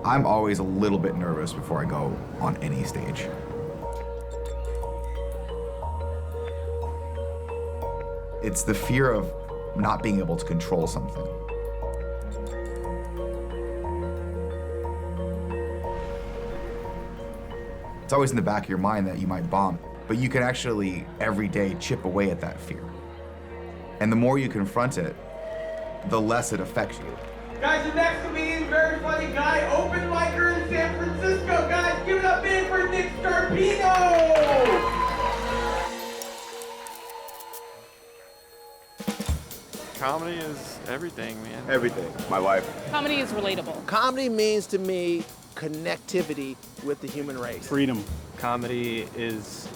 I'm always a little bit nervous before I go on any stage. It's the fear of not being able to control something. It's always in the back of your mind that you might bomb, but you can actually, every day, chip away at that fear. And the more you confront it, the less it affects you. Guys, the next comedian, very funny guy, open micer in San Francisco. Guys, give it up big for Nick Scarpino! Comedy is everything, man. Everything. My life. Comedy is relatable. Comedy means to me connectivity with the human race. Freedom. Comedy is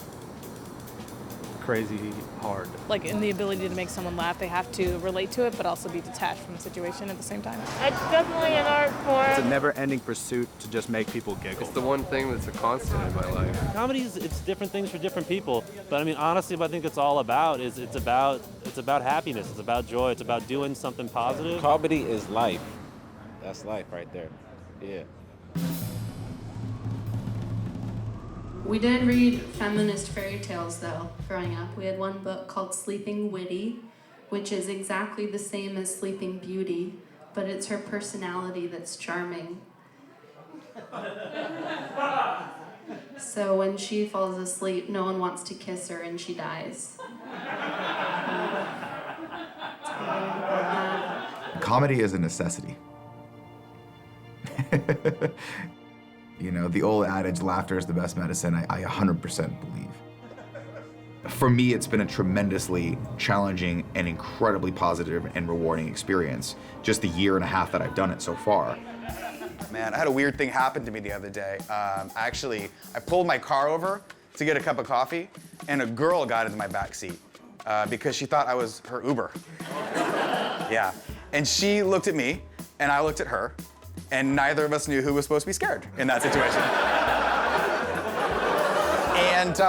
crazy hard. Like in the ability to make someone laugh, they have to relate to it, but also be detached from the situation at the same time. It's definitely an art form. It's a never-ending pursuit to just make people giggle. It's the one thing that's a constant in my life. Comedy it's different things for different people. But I mean, honestly, what I think it's all about is it's about happiness. It's about joy. It's about doing something positive. Comedy is life. That's life right there. Yeah. We did read feminist fairy tales, though, growing up. We had one book called Sleeping Witty, which is exactly the same as Sleeping Beauty, but it's her personality that's charming. So when she falls asleep, no one wants to kiss her and she dies. Comedy is a necessity. You know, the old adage, laughter is the best medicine, I 100% believe. For me, it's been a tremendously challenging and incredibly positive and rewarding experience, just the year and a half that I've done it so far. Man, I had a weird thing happen to me the other day. I pulled my car over to get a cup of coffee, and a girl got into my back seat because she thought I was her Uber. Yeah, and she looked at me, and I looked at her, and neither of us knew who was supposed to be scared in that situation. And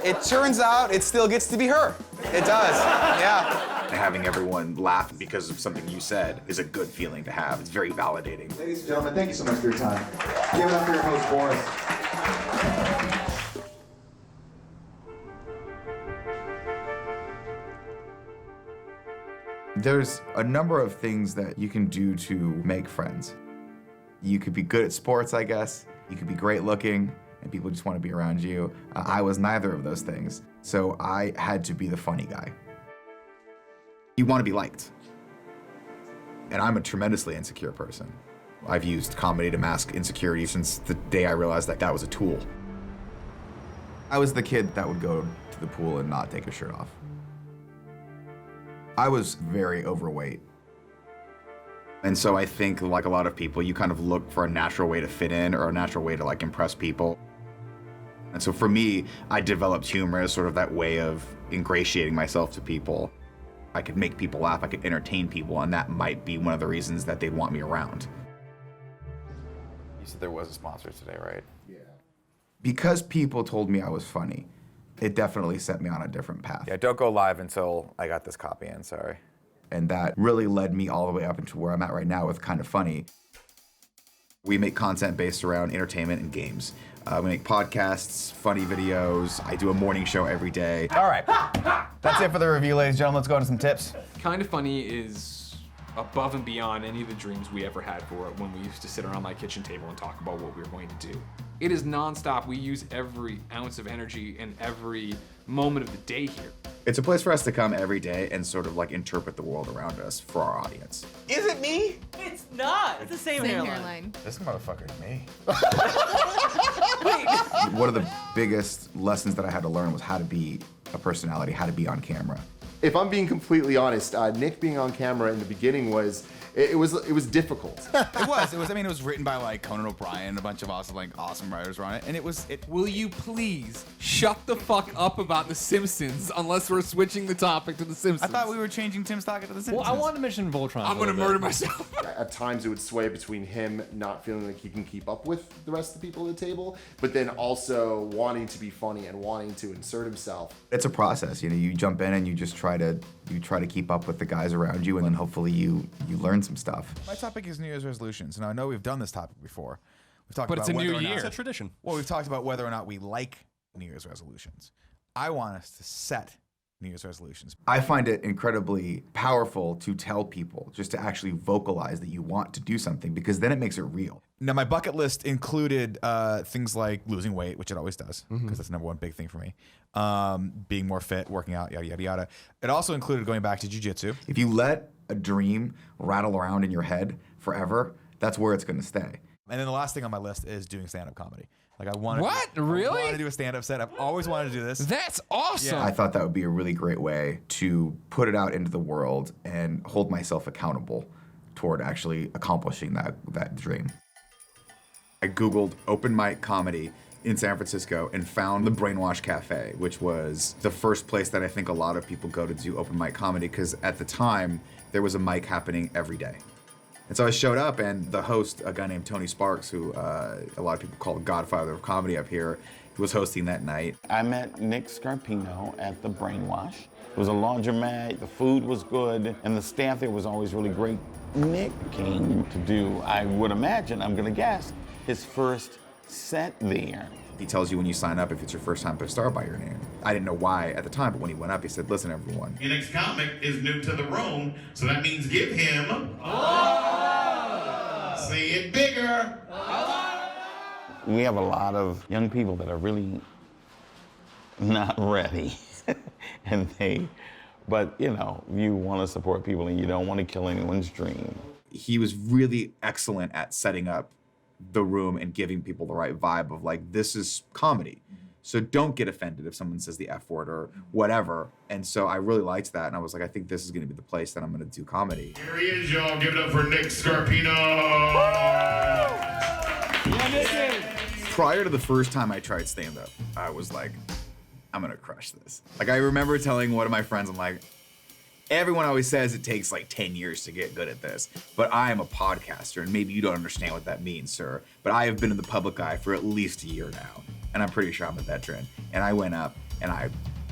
it turns out it still gets to be her. It does, yeah. Having everyone laugh because of something you said is a good feeling to have. It's very validating. Ladies and gentlemen, thank you so much for your time. Give it up for your host, Boris. There's a number of things that you can do to make friends. You could be good at sports, I guess. You could be great looking, and people just want to be around you. I was neither of those things, so I had to be the funny guy. You want to be liked. And I'm a tremendously insecure person. I've used comedy to mask insecurity since the day I realized that that was a tool. I was the kid that would go to the pool and not take his shirt off. I was very overweight. And so I think, like a lot of people, you kind of look for a natural way to fit in or a natural way to like impress people. And so for me, I developed humor as sort of that way of ingratiating myself to people. I could make people laugh, I could entertain people, and that might be one of the reasons that they'd want me around. You said there was a sponsor today, right? Yeah. Because people told me I was funny, it definitely set me on a different path. Yeah, don't go live until I got this copy in, sorry. And that really led me all the way up into where I'm at right now with Kind of Funny. We make content based around entertainment and games. We make podcasts, funny videos. I do a morning show every day. All right, that's it for the review, ladies and gentlemen. Let's go into some tips. Kind of Funny is above and beyond any of the dreams we ever had for it when we used to sit around my kitchen table and talk about what we were going to do. It is nonstop. We use every ounce of energy and every moment of the day here. It's a place for us to come every day and sort of like interpret the world around us for our audience. Is it me? It's not. It's the same hairline. This motherfucker's me. One of the biggest lessons that I had to learn was how to be a personality, how to be on camera. If I'm being completely honest, Nick being on camera in the beginning was difficult. It was written by like Conan O'Brien and a bunch of awesome writers were on it, and it was. Will you please shut the fuck up about The Simpsons unless we're switching the topic to The Simpsons? I thought we were changing Tim's topic to The Simpsons. Well, I wanted to mention Voltron. I'm gonna murder myself. At times it would sway between him not feeling like he can keep up with the rest of the people at the table, but then also wanting to be funny and wanting to insert himself. It's a process, you know. You jump in and you just try to keep up with the guys around you, and then hopefully you learn some stuff. My topic is New Year's resolutions, and I know we've done this topic before. We've talked But about it's a whether new or not- year. It's a tradition. Well, we've talked about whether or not we like New Year's resolutions. I want us to set New Year's resolutions. I find it incredibly powerful to tell people, just to actually vocalize that you want to do something, because then it makes it real. Now, my bucket list included things like losing weight, which it always does, because that's the number one big thing for me. Being more fit, working out, yada, yada, yada. It also included going back to jiu-jitsu. If you let a dream rattle around in your head forever, that's where it's going to stay. And then the last thing on my list is doing stand-up comedy. Like I want Really? to do a stand-up set. I've always wanted to do this. That's awesome. I thought that would be a really great way to put it out into the world and hold myself accountable toward actually accomplishing that dream. I Googled open mic comedy in San Francisco and found the Brainwash Cafe, which was the first place that I think a lot of people go to do open mic comedy, because at the time there was a mic happening every day. And so I showed up, and the host, a guy named Tony Sparks, who a lot of people call the Godfather of comedy up here, was hosting that night. I met Nick Scarpino at the Brainwash. It was a laundromat, the food was good, and the staff there was always really great. Nick came to do, I would imagine, I'm gonna guess, his first set there. He tells you when you sign up if it's your first time to start by your name. I didn't know why at the time, but when he went up, he said, listen, everyone. Your next comic is new to the room, so that means give him... Say it bigger. We have a lot of young people that are really not ready. But you know, you want to support people and you don't want to kill anyone's dream. He was really excellent at setting up the room and giving people the right vibe of like, this is comedy. So don't get offended if someone says the F word or whatever. And so I really liked that. And I was like, I think this is going to be the place that I'm going to do comedy. Here he is, y'all. Give it up for Nick Scarpino. Prior to the first time I tried stand-up, I was like, I'm going to crush this. Like, I remember telling one of my friends, I'm like, everyone always says it takes like 10 years to get good at this, but I am a podcaster, and maybe you don't understand what that means, sir, but I have been in the public eye for at least a year now, and I'm pretty sure I'm a veteran. And I went up and I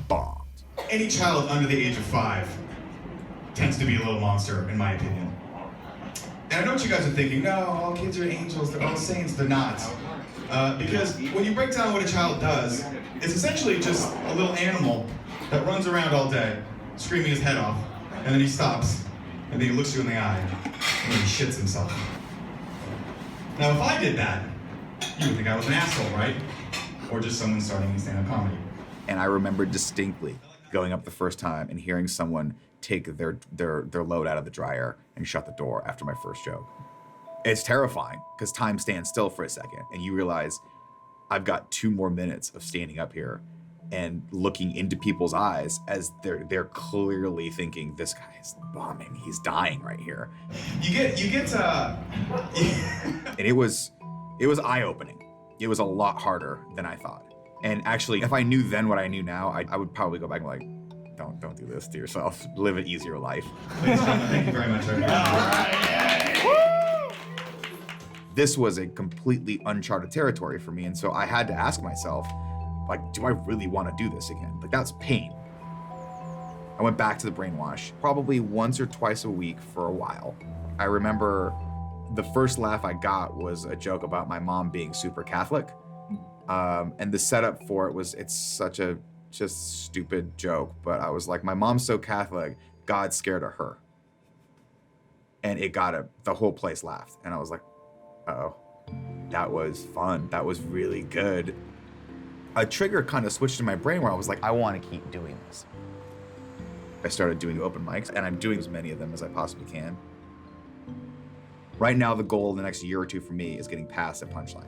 bombed. Any child under the age of 5 tends to be a little monster, in my opinion. And I know what you guys are thinking, no, all kids are angels, they're all saints. They're not. Because when you break down what a child does, it's essentially just a little animal that runs around all day, screaming his head off, and then he stops, and then he looks you in the eye, and then he shits himself. Now, if I did that, you would think I was an asshole, right? Or just someone starting stand-up comedy. And I remember distinctly going up the first time and hearing someone take their load out of the dryer and shut the door after my first joke. It's terrifying, because time stands still for a second, and you realize I've got 2 more minutes of standing up here and looking into people's eyes as they're clearly thinking, this guy is bombing, he's dying right here. You get And it was eye-opening. It was a lot harder than I thought. And actually, if I knew then what I knew now, I would probably go back and be like, don't do this to yourself. Live an easier life. Ladies and gentlemen, thank you very much. This was a completely uncharted territory for me, and so I had to ask myself, like, do I really want to do this again? Like, that's pain. I went back to the Brainwash probably once or twice a week for a while. I remember the first laugh I got was a joke about my mom being super Catholic. And the setup for it was, it's such a just stupid joke, but I was like, my mom's so Catholic, God's scared of her. And it got the whole place laughed. And I was like, uh-oh, that was fun. That was really good. A trigger kind of switched in my brain where I was like, I want to keep doing this. I started doing open mics, and I'm doing as many of them as I possibly can. Right now, the goal in the next year or 2 for me is getting past at Punchline.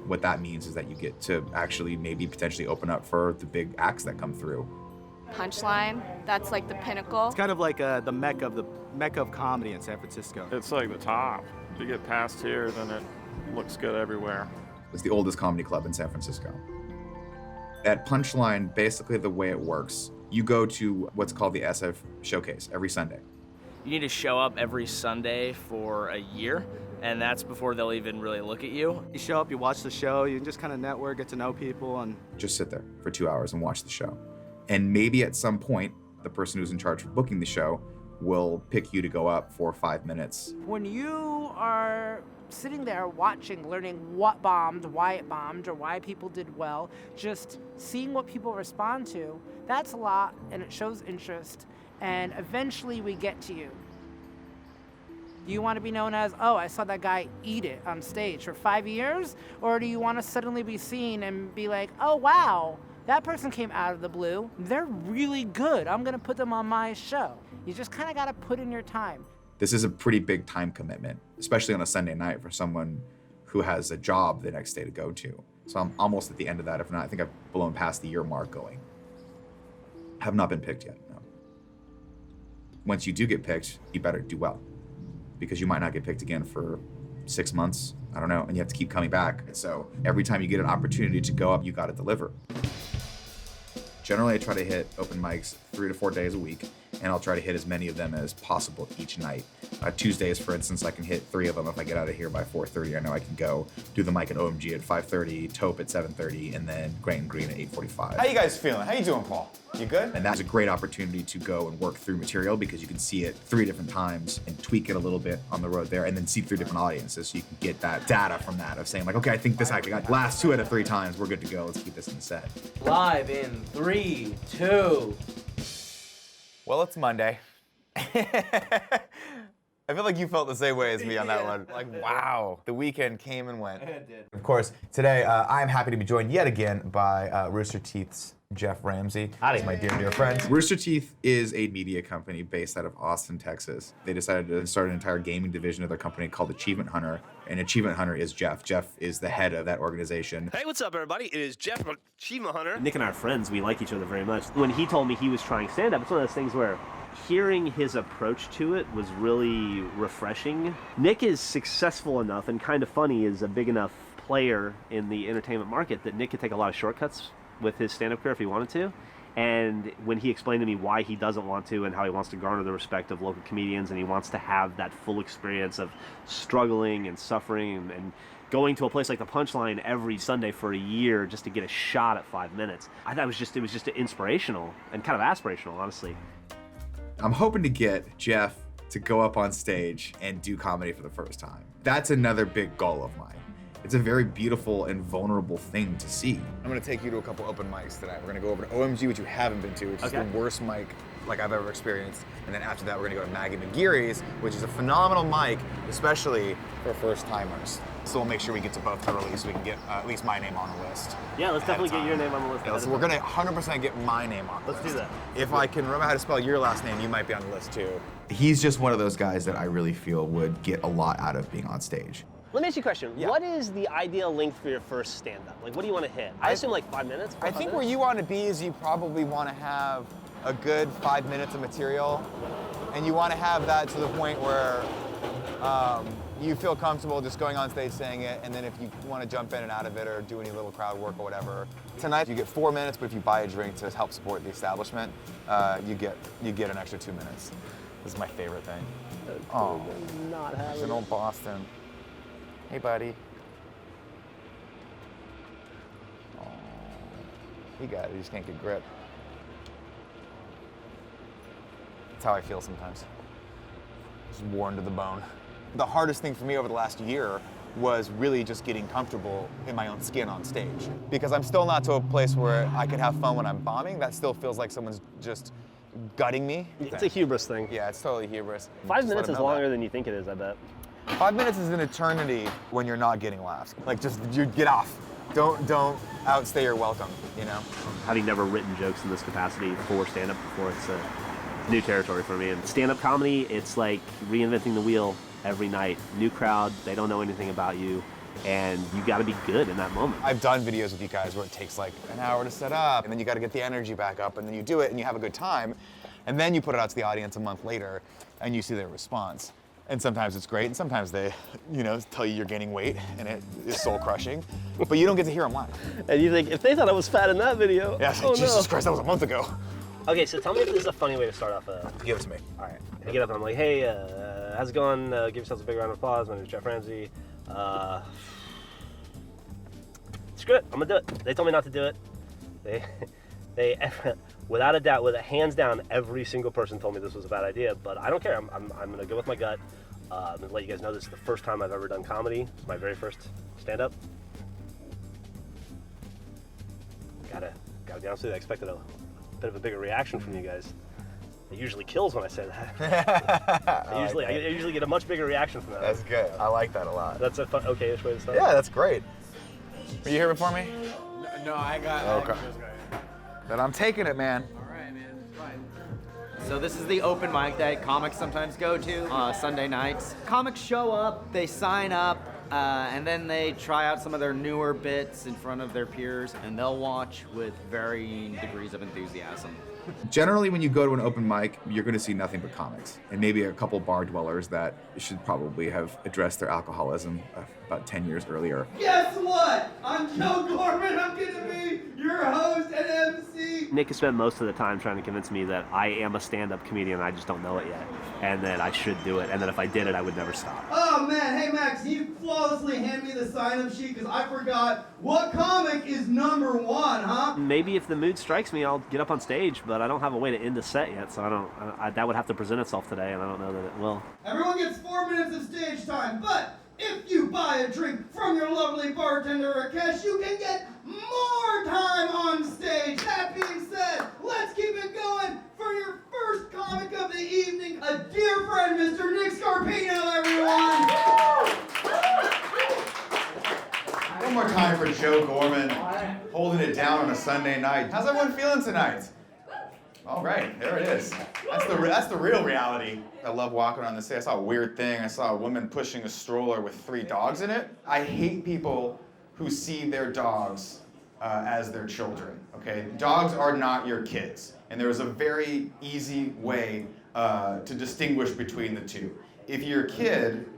What that means is that you get to actually maybe potentially open up for the big acts that come through. Punchline, that's like the pinnacle. It's kind of like the mecca of comedy in San Francisco. It's like the top. If you get past here, then it looks good everywhere. It's the oldest comedy club in San Francisco. At Punchline, basically the way it works, you go to what's called the SF Showcase every Sunday. You need to show up every Sunday for a year, and that's before they'll even really look at you. You show up, you watch the show, you just kind of network, get to know people, and just sit there for 2 hours and watch the show. And maybe at some point, the person who's in charge of booking the show will pick you to go up for 5 minutes. When you are sitting there watching, learning what bombed, why it bombed, or why people did well, just seeing what people respond to, that's a lot, and it shows interest, and eventually we get to you. Do you want to be known as, oh, I saw that guy eat it on stage for 5 years? Or do you want to suddenly be seen and be like, oh, wow, that person came out of the blue. They're really good. I'm going to put them on my show. You just kind of got to put in your time. This is a pretty big time commitment, especially on a Sunday night for someone who has a job the next day to go to. So I'm almost at the end of that. If not, I think I've blown past the year mark going. Have not been picked yet, no. Once you do get picked, you better do well, because you might not get picked again for 6 months, I don't know, and you have to keep coming back. So every time you get an opportunity to go up, you got to deliver. Generally, I try to hit open mics 3 to 4 days a week, and I'll try to hit as many of them as possible each night. Tuesdays, for instance, I can hit 3 of them if I get out of here by 4:30. I know I can go do the mic at OMG at 5:30, Taupe at 7:30, and then Grain and Green at 8:45. How you guys feeling? How you doing, Paul? You good? And that's a great opportunity to go and work through material because you can see it 3 different times and tweak it a little bit on the road there, and then see 3 different audiences, so you can get that data from that of saying like, okay, I think this actor got last 2 out of 3 times, we're good to go, let's keep this in the set. Live in 3, 2. Well, it's Monday. I feel like you felt the same way as me on that one. Like, wow, the weekend came and went. It did. Of course, today I'm happy to be joined yet again by Rooster Teeth's Geoff Ramsey. He's my dear, dear friend. Rooster Teeth is a media company based out of Austin, Texas. They decided to start an entire gaming division of their company called Achievement Hunter, and Achievement Hunter is Geoff. Geoff is the head of that organization. Hey, what's up, everybody? It is Geoff from Achievement Hunter. Nick and I are friends. We like each other very much. When he told me he was trying stand-up, it's one of those things where hearing his approach to it was really refreshing. Nick is successful enough and kind of funny, is a big enough player in the entertainment market that Nick could take a lot of shortcuts with his stand-up career if he wanted to. And when he explained to me why he doesn't want to and how he wants to garner the respect of local comedians, and he wants to have that full experience of struggling and suffering and going to a place like the Punchline every Sunday for a year just to get a shot at 5 minutes, I thought it was just inspirational and kind of aspirational, honestly. I'm hoping to get Geoff to go up on stage and do comedy for the first time. That's another big goal of mine. It's a very beautiful and vulnerable thing to see. I'm gonna take you to a couple open mics tonight. We're gonna go over to OMG, which you haven't been to, which is the worst mic like I've ever experienced. And then after that, we're gonna go to Maggie McGeary's, which is a phenomenal mic, especially for first timers. So we'll make sure we get to both early so we can get at least my name on the list. Yeah, let's definitely get your name on the list. Yeah, so we're gonna 100% get my name on the list. Let's do that. If I can remember how to spell your last name, you might be on the list too. He's just one of those guys that I really feel would get a lot out of being on stage. Let me ask you a question. Yeah. What is the ideal length for your first stand-up? Like, what do you want to hit? I assume like 5 minutes? I think where you want to be is you probably want to have a good 5 minutes of material, and you want to have that to the point where you feel comfortable just going on stage saying it, and then if you want to jump in and out of it or do any little crowd work or whatever. Tonight you get 4 minutes, but if you buy a drink to help support the establishment, you get an extra 2 minutes. This is my favorite thing. Oh, not there's an old Boston. Hey, buddy. Oh, he got it. He just can't get grip. That's how I feel sometimes. Just worn to the bone. The hardest thing for me over the last year was really just getting comfortable in my own skin on stage. Because I'm still not to a place where I can have fun when I'm bombing. That still feels like someone's just gutting me. It's a hubris thing. Yeah, it's totally hubris. 5 minutes is longer than you think it is, I bet. 5 minutes is an eternity when you're not getting laughs. Like, just, you get off. Don't outstay your welcome, you know? Having never written jokes in this capacity for stand-up before, it's new territory for me. And stand-up comedy, it's like reinventing the wheel every night. New crowd, they don't know anything about you, and you gotta be good in that moment. I've done videos with you guys where it takes like an hour to set up, and then you gotta get the energy back up, and then you do it, and you have a good time, and then you put it out to the audience a month later, and you see their response. And sometimes it's great, and sometimes they, tell you you're gaining weight, and it is soul-crushing. But you don't get to hear them laugh. And you think, if they thought I was fat in that video, yeah, oh Jesus no. Christ, that was a month ago. Okay, so tell me if this is a funny way to start off. Give it to me. All right. I get up and I'm like, hey, how's it going? Give yourselves a big round of applause. My name is Geoff Ramsey. Screw it, I'm gonna do it. They told me not to do it. They without a doubt, hands down, every single person told me this was a bad idea, but I don't care. I'm gonna go with my gut. And let you guys know this is the first time I've ever done comedy. It's my very first stand-up. Gotta be honest with you, I expected a bit of a bigger reaction from you guys. It usually kills when I say that. I usually get a much bigger reaction from that. That's good. I like that a lot. That's a fun, okay-ish way to start. Yeah, that's great. Were you here before me? No, I got. Okay. Then I'm taking it, man. So this is the open mic that comics sometimes go to Sunday nights. Comics show up, they sign up, and then they try out some of their newer bits in front of their peers, and they'll watch with varying degrees of enthusiasm. Generally, when you go to an open mic, you're going to see nothing but comics, and maybe a couple bar dwellers that should probably have addressed their alcoholism about 10 years earlier. Guess what? I'm Joe Gorman. I'm gonna be your host and MC. Nick has spent most of the time trying to convince me that I am a stand-up comedian, I just don't know it yet, and that I should do it, and that if I did it, I would never stop. Oh man, hey Max, can you flawlessly hand me the sign-up sheet? Because I forgot what comic is number 1, huh? Maybe if the mood strikes me, I'll get up on stage, but I don't have a way to end the set yet, so that would have to present itself today, and I don't know that it will. Everyone gets 4 minutes of stage time, but if you buy a drink from your lovely bartender Rakesh, you can get more time on stage. That being said, let's keep it going for your first comic of the evening, a dear friend, Mr. Nick Scarpino, everyone. One more time for Joe Gorman, holding it down on a Sunday night. How's everyone feeling tonight? All right, there it is. That's the real reality. I love walking on the stage. I saw a weird thing. I saw a woman pushing a stroller with 3 dogs in it. I hate people who see their dogs as their children, okay? Dogs are not your kids. And there is a very easy way to distinguish between the two. If your kid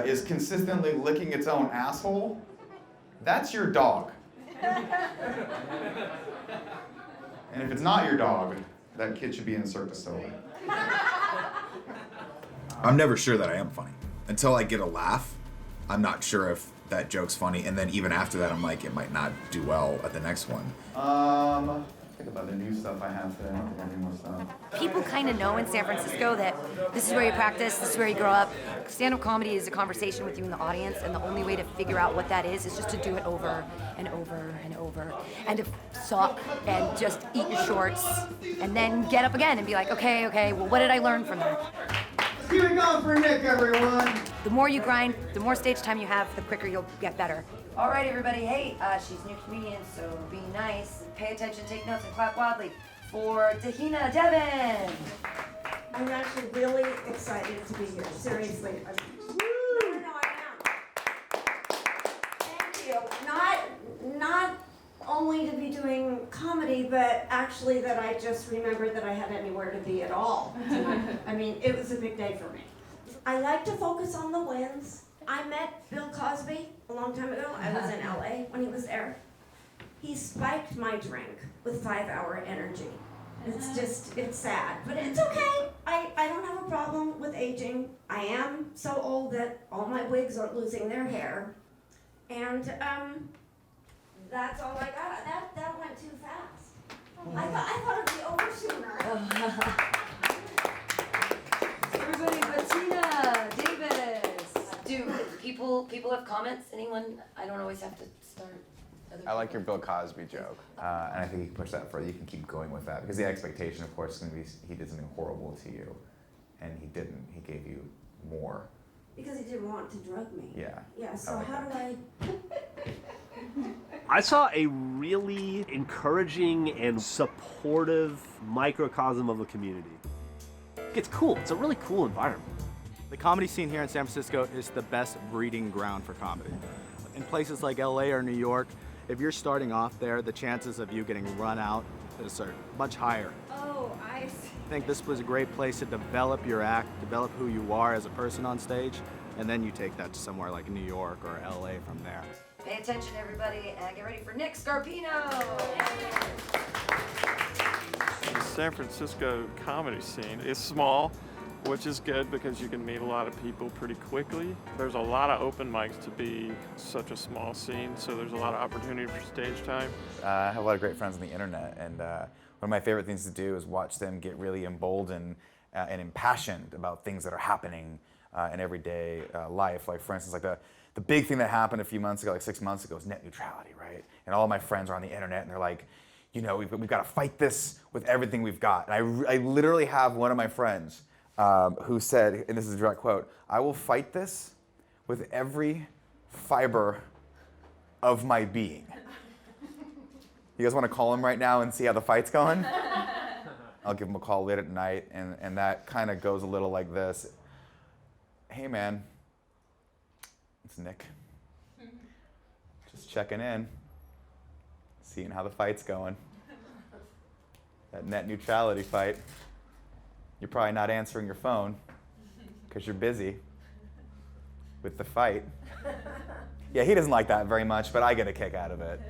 is consistently licking its own asshole, that's your dog. And if it's not your dog, that kid should be in circus solo. I'm never sure that I am funny. Until I get a laugh, I'm not sure if that joke's funny, and then even after that, I'm like, it might not do well at the next one. Think about the new stuff I have today. I don't think I have any more stuff. People kind of know in San Francisco that this is where you practice, this is where you grow up. Stand-up comedy is a conversation with you and the audience, and the only way to figure out what that is just to do it over and over and over, and to suck and just eat your shorts, and then get up again and be like, okay, well, what did I learn from that? Keep it going for Nick, everyone. The more you grind, the more stage time you have, the quicker you'll get better. All right, everybody. Hey, she's a new comedian, so be nice. Pay attention, take notes, and clap wildly for Tahina Devin. I'm actually really excited to be here. Seriously. No, I am. Thank you. Not only to be doing comedy, but actually that I just remembered that I had anywhere to be at all tonight. I mean, it was a big day for me. I like to focus on the wins. I met Bill Cosby a long time ago. I was in LA when he was there. He spiked my drink with 5-hour energy. It's sad, but it's okay. I don't have a problem with aging. I am so old that all my wigs are losing their hair. And that's all I got. That went too fast. I thought it'd be over sooner. Everybody, Bettina Davis. Do people have comments? Anyone? I don't always have to start. I like your Bill Cosby joke, and I think you can push that further. You can keep going with that because the expectation, of course, is going to be he did something horrible to you, and he didn't. He gave you more. Because he didn't want to drug me. Yeah. Yeah, so like how do I... I saw a really encouraging and supportive microcosm of a community. It's cool. It's a really cool environment. The comedy scene here in San Francisco is the best breeding ground for comedy. In places like LA or New York, if you're starting off there, the chances of you getting run out is much higher. Oh, I see. I think this was a great place to develop your act, develop who you are as a person on stage, and then you take that to somewhere like New York or LA from there. Pay attention, everybody, and get ready for Nick Scarpino. The San Francisco comedy scene is small, which is good because you can meet a lot of people pretty quickly. There's a lot of open mics to be such a small scene, so there's a lot of opportunity for stage time. I have a lot of great friends on the internet, and one of my favorite things to do is watch them get really emboldened and impassioned about things that are happening in everyday life. Like for instance, like the big thing that happened a few months ago, like 6 months ago, is net neutrality, right? And all my friends are on the internet and they're like, you know, we've got to fight this with everything we've got. And I literally have one of my friends who said, and this is a direct quote, "I will fight this with every fiber of my being." You guys want to call him right now and see how the fight's going? I'll give him a call late at night, and that kind of goes a little like this. "Hey man, it's Nick. Just checking in, seeing how the fight's going. That net neutrality fight. You're probably not answering your phone because you're busy with the fight." Yeah, he doesn't like that very much, but I get a kick out of it.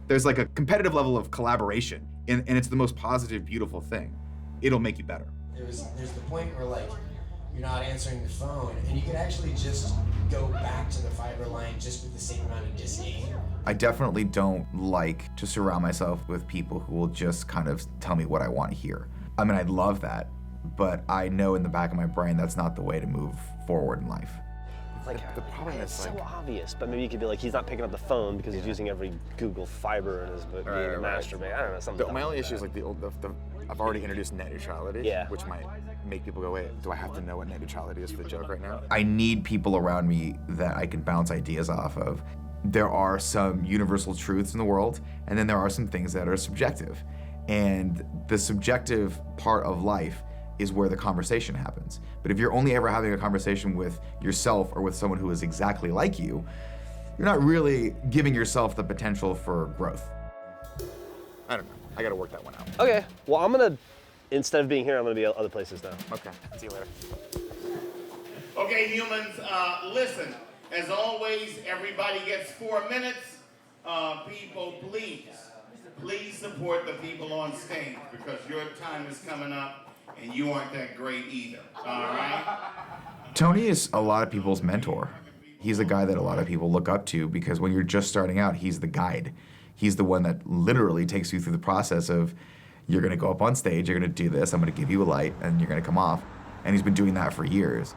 There's like a competitive level of collaboration, and it's the most positive, beautiful thing. It'll make you better. There's the point where like you're not answering the phone, and you could actually just go back to the fiber line just with the same amount of disdain. I definitely don't like to surround myself with people who will just kind of tell me what I want to hear. I mean, I'd love that, but I know in the back of my brain that's not the way to move forward in life. Like, the problem it's is so like, obvious, but maybe you could be like, he's not picking up the phone because he's using every Google fiber in his being a masturbate. I don't know, something. My only issue is like I've already introduced net neutrality, which might make people go, wait, do I have to know what net neutrality is for the joke right now? I need people around me that I can bounce ideas off of. There are some universal truths in the world, and then there are some things that are subjective. And the subjective part of life is where the conversation happens. But if you're only ever having a conversation with yourself or with someone who is exactly like you, you're not really giving yourself the potential for growth. I don't know. I gotta work that one out. Okay, well, I'm gonna, instead of being here, I'm gonna be other places now. Okay, see you later. Okay, humans, listen. As always, everybody gets 4 minutes. People, please support the people on stage because your time is coming up and you aren't that great either, all right? Tony is a lot of people's mentor. He's a guy that a lot of people look up to because when you're just starting out, he's the guide. He's the one that literally takes you through the process of, you're gonna go up on stage, you're gonna do this, I'm gonna give you a light, and you're gonna come off. And he's been doing that for years.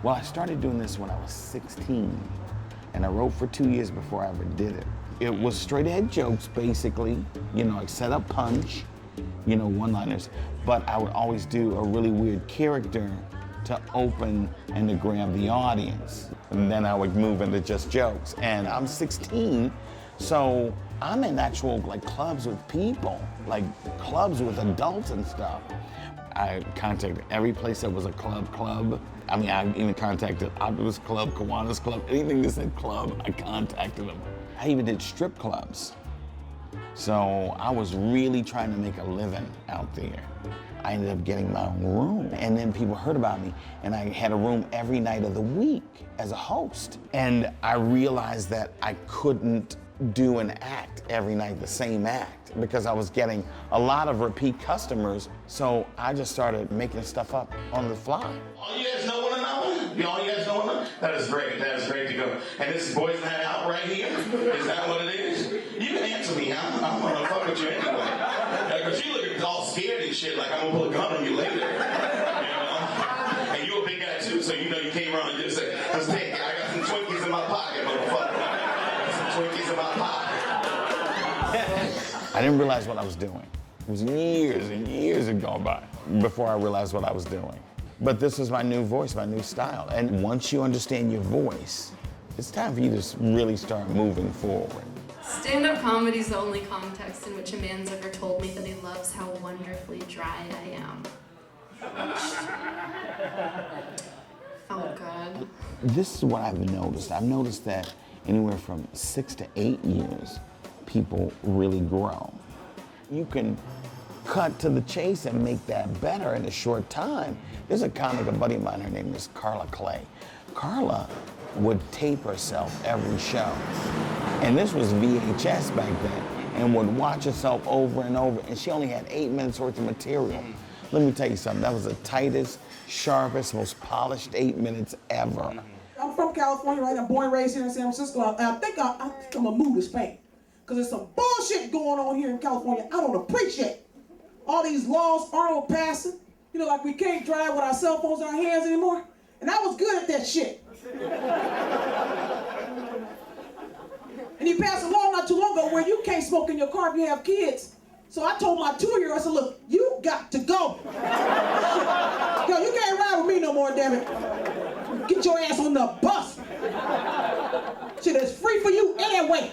Well, I started doing this when I was 16, and I wrote for 2 years before I ever did it. It was straight ahead jokes, basically. You know, like set up punch, you know, one-liners. But I would always do a really weird character to open and to grab the audience. And then I would move into just jokes. And I'm 16, so I'm in actual like clubs with people, like clubs with adults and stuff. I contacted every place that was a club. I mean, I even contacted Optimus Club, Kiwanis Club, anything that said club, I contacted them. I even did strip clubs. So I was really trying to make a living out there. I ended up getting my own room, and then people heard about me, and I had a room every night of the week as a host. And I realized that I couldn't do an act every night, the same act, because I was getting a lot of repeat customers. So I just started making stuff up on the fly. All you guys know one another? All you guys know one another? That is great. That is great to go. And this is Boys Night Out right here? Is that what it is? You can answer me. I'm gonna fuck with you anyway. Because you looking all scared and shit, like I'm gonna pull a gun on you later. You know? And you're a big guy too, so you know you came around and just say, let's take it. I got some Twinkies in my pocket, motherfucker. Twinkies in my pocket. I didn't realize what I was doing. It was years and years had gone by before I realized what I was doing. But this was my new voice, my new style. And once you understand your voice, it's time for you to really start moving forward. Stand-up comedy is the only context in which a man's ever told me that he loves how wonderfully dry I am. Felt good. This is what I've noticed. I've noticed that anywhere from 6 to 8 years, people really grow. You can cut to the chase and make that better in a short time. There's a comic, a buddy of mine, her name is Carla Clay. Carla would tape herself every show. And this was VHS back then, and would watch herself over and over, and she only had 8 minutes worth of material. Let me tell you something, that was the tightest, sharpest, most polished 8 minutes ever. I'm from California, right? I'm born and raised here in San Francisco. I think I'm gonna move to Spain. Because there's some bullshit going on here in California I don't appreciate. All these laws aren't passing. You know, like we can't drive with our cell phones in our hands anymore. And I was good at that shit. And he passed a law not too long ago where you can't smoke in your car if you have kids. So I told my 2-year-old, I said, look, you got to go. Yo, you can't ride with me no more, damn it. Get your ass on the bus. Shit is free for you anyway.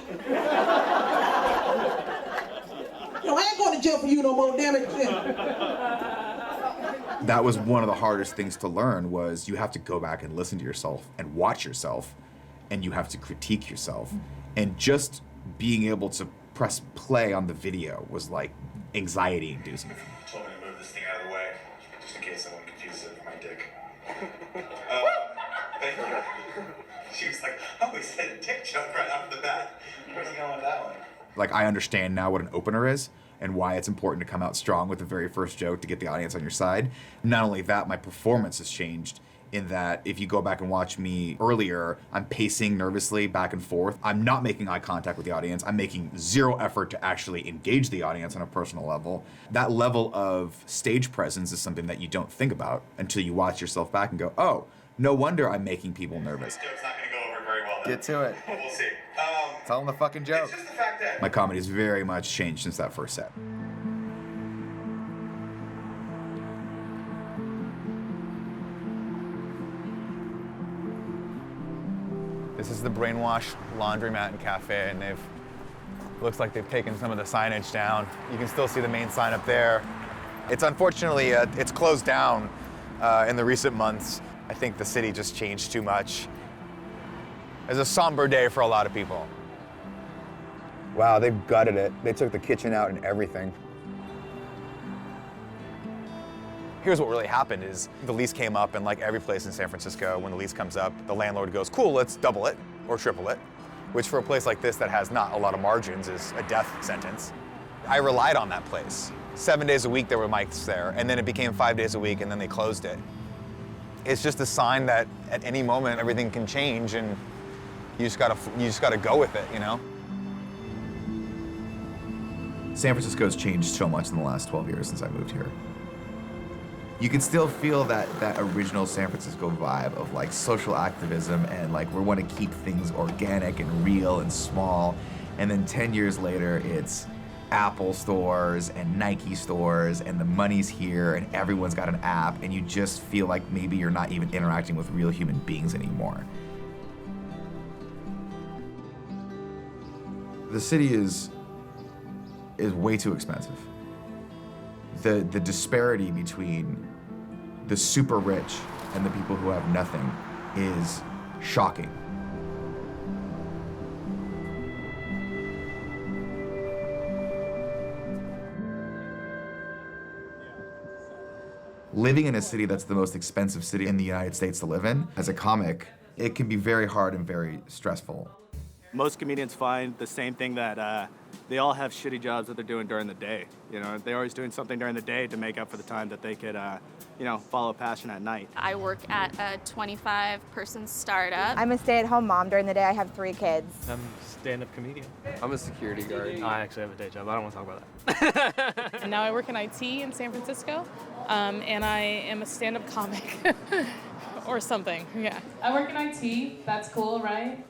Yo, I ain't going to jail for you no more, damn it. That was one of the hardest things to learn, was you have to go back and listen to yourself and watch yourself, and you have to critique yourself. And just being able to press play on the video was like anxiety inducing. Told me to move this thing out of the way, just in case someone confuses it for my dick. Thank you. She was like, oh, he said a dick joke right off the bat. Where's he going with that one? Like, I understand now what an opener is and why it's important to come out strong with the very first joke to get the audience on your side. Not only that, my performance has changed in that if you go back and watch me earlier, I'm pacing nervously back and forth. I'm not making eye contact with the audience. I'm making zero effort to actually engage the audience on a personal level. That level of stage presence is something that you don't think about until you watch yourself back and go, oh, no wonder I'm making people nervous. This joke's not going to go over very well. Get to it. We'll see. Tell them the fucking joke. It's just the fact that My comedy's very much changed since that first set. This is the Brainwash Laundromat and Cafe, and looks like they've taken some of the signage down. You can still see the main sign up there. It's unfortunately, it's closed down in the recent months. I think the city just changed too much. It's a somber day for a lot of people. Wow, they've gutted it. They took the kitchen out and everything. Here's what really happened is the lease came up, and like every place in San Francisco, when the lease comes up, the landlord goes, cool, let's double it or triple it, which for a place like this that has not a lot of margins is a death sentence. I relied on that place. 7 days a week there were mics there, and then it became 5 days a week, and then they closed it. It's just a sign that at any moment everything can change, and you just gotta go with it, you know? San Francisco's changed so much in the last 12 years since I moved here. You can still feel that original San Francisco vibe of like social activism and like we want to keep things organic and real and small. And then 10 years later, it's Apple stores and Nike stores and the money's here and everyone's got an app and you just feel like maybe you're not even interacting with real human beings anymore. The city is way too expensive. The disparity between the super rich and the people who have nothing is shocking. Living in a city that's the most expensive city in the United States to live in, as a comic, it can be very hard and very stressful. Most comedians find the same thing, that they all have shitty jobs that they're doing during the day. You know, they're always doing something during the day to make up for the time that they could, follow passion at night. I work at a 25-person startup. I'm a stay-at-home mom. During the day, I have 3 kids. I'm a stand-up comedian. I'm a security guard. I actually have a day job. I don't want to talk about that. And now I work in IT in San Francisco, and I am a stand-up comic or something, yeah. I work in IT. That's cool, right?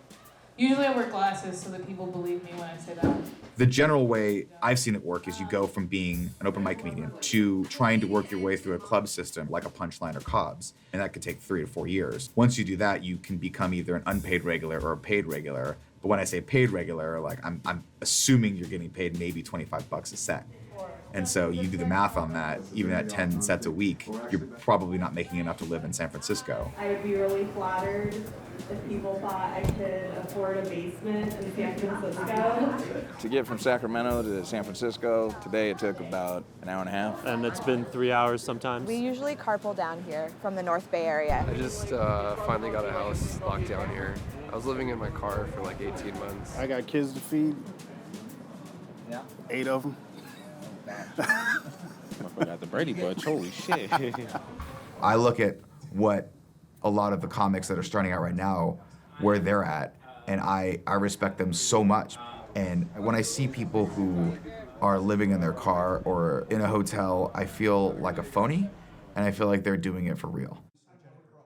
Usually I wear glasses so that people believe me when I say that. The general way I've seen it work is you go from being an open mic comedian to trying to work your way through a club system like a Punchline or Cobb's, and that could take 3 to 4 years. Once you do that, you can become either an unpaid regular or a paid regular. But when I say paid regular, like I'm assuming you're getting paid maybe $25 a set. And so you do the math on that, even at 10 sets a week, you're probably not making enough to live in San Francisco. I would be really flattered if people thought I could afford a basement in San Francisco. To get from Sacramento to San Francisco, today it took about an hour and a half. And it's been 3 hours sometimes. We usually carpool down here from the North Bay area. I just finally got a house locked down here. I was living in my car for like 18 months. I got kids to feed. Yeah. 8 of them. I forgot the Brady Bunch, holy shit. I look at what a lot of the comics that are starting out right now, where they're at, and I respect them so much. And when I see people who are living in their car or in a hotel, I feel like a phony, and I feel like they're doing it for real.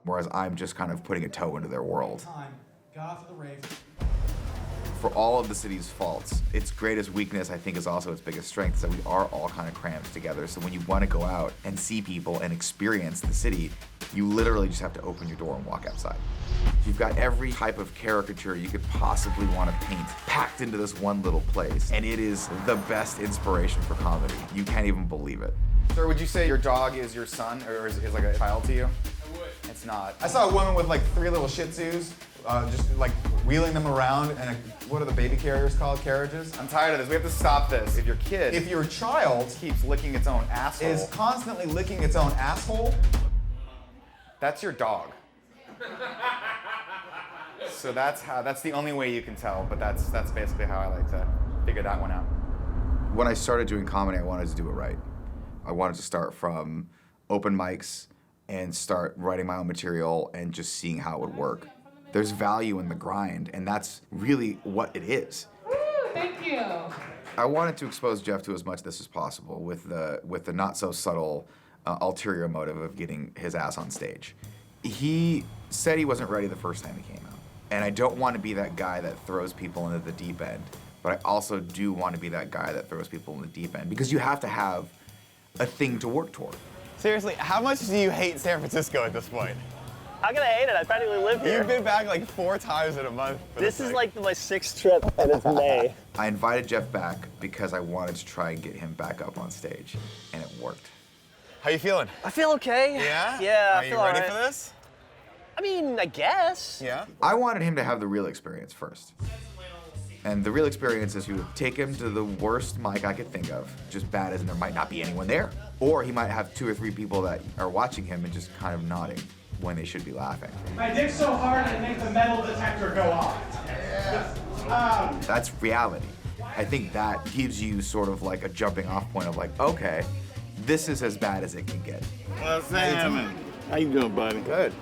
whereas I'm just kind of putting a toe into their world. Got off of the rave. For all of the city's faults, its greatest weakness, I think, is also its biggest strength, is that we are all kind of cramped together. So when you want to go out and see people and experience the city, you literally just have to open your door and walk outside. You've got every type of caricature you could possibly want to paint packed into this one little place, and it is the best inspiration for comedy. You can't even believe it. Sir, would you say your dog is your son, or is like a child to you? I would. It's not. I saw a woman with like 3 little Shih Tzus, just like wheeling them around, and what are the baby carriers called? Carriages? I'm tired of this. We have to stop this. If your child keeps licking its own asshole, is constantly licking its own asshole, that's your dog. So that's the only way you can tell, but that's basically how I like to figure that one out. When I started doing comedy, I wanted to do it right. I wanted to start from open mics and start writing my own material and just seeing how it would work. There's value in the grind, and that's really what it is. Woo, thank you. I wanted to expose Geoff to as much of this as possible with the not so subtle ulterior motive of getting his ass on stage. He said he wasn't ready the first time he came out. And I don't want to be that guy that throws people into the deep end, but I also do want to be that guy that throws people in the deep end, because you have to have a thing to work toward. Seriously, how much do you hate San Francisco at this point? How can I hate it? I practically live here. You've been back like 4 times in a month. This is like my 6th trip, and it's May. I invited Geoff back because I wanted to try and get him back up on stage, and it worked. How you feeling? I feel okay. Yeah? Yeah, Are I you feel ready all right. for this? I mean, I guess. Yeah? I wanted him to have the real experience first. And the real experience is you take him to the worst mic I could think of, just bad as in there might not be anyone there. Or he might have 2 or 3 people that are watching him and just kind of nodding when they should be laughing. My dick's so hard I make the metal detector go off. That's reality. I think that gives you sort of like a jumping off point of like, okay, this is as bad as it can get. What's happening? How you doing, buddy? Good.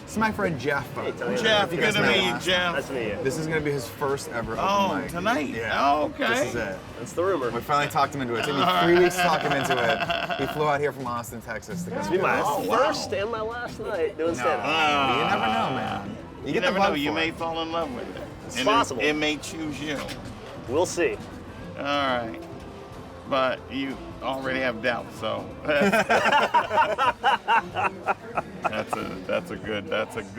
This is my friend Geoff. Hey, Geoff, good to meet you, Geoff. Nice to meet you. This is gonna be his first ever open mic. Tonight? Yeah. Oh, okay. This is it. That's the rumor. We finally talked him into it. It took me 3 weeks to talk him into it. He flew out here from Austin, Texas to come. This will be my first and my last night doing stand-up. You never know, man. You get never the bug know. You for may it. fall in love with it. It's And possible. It may choose you. We'll see. All right. But you already have doubts, so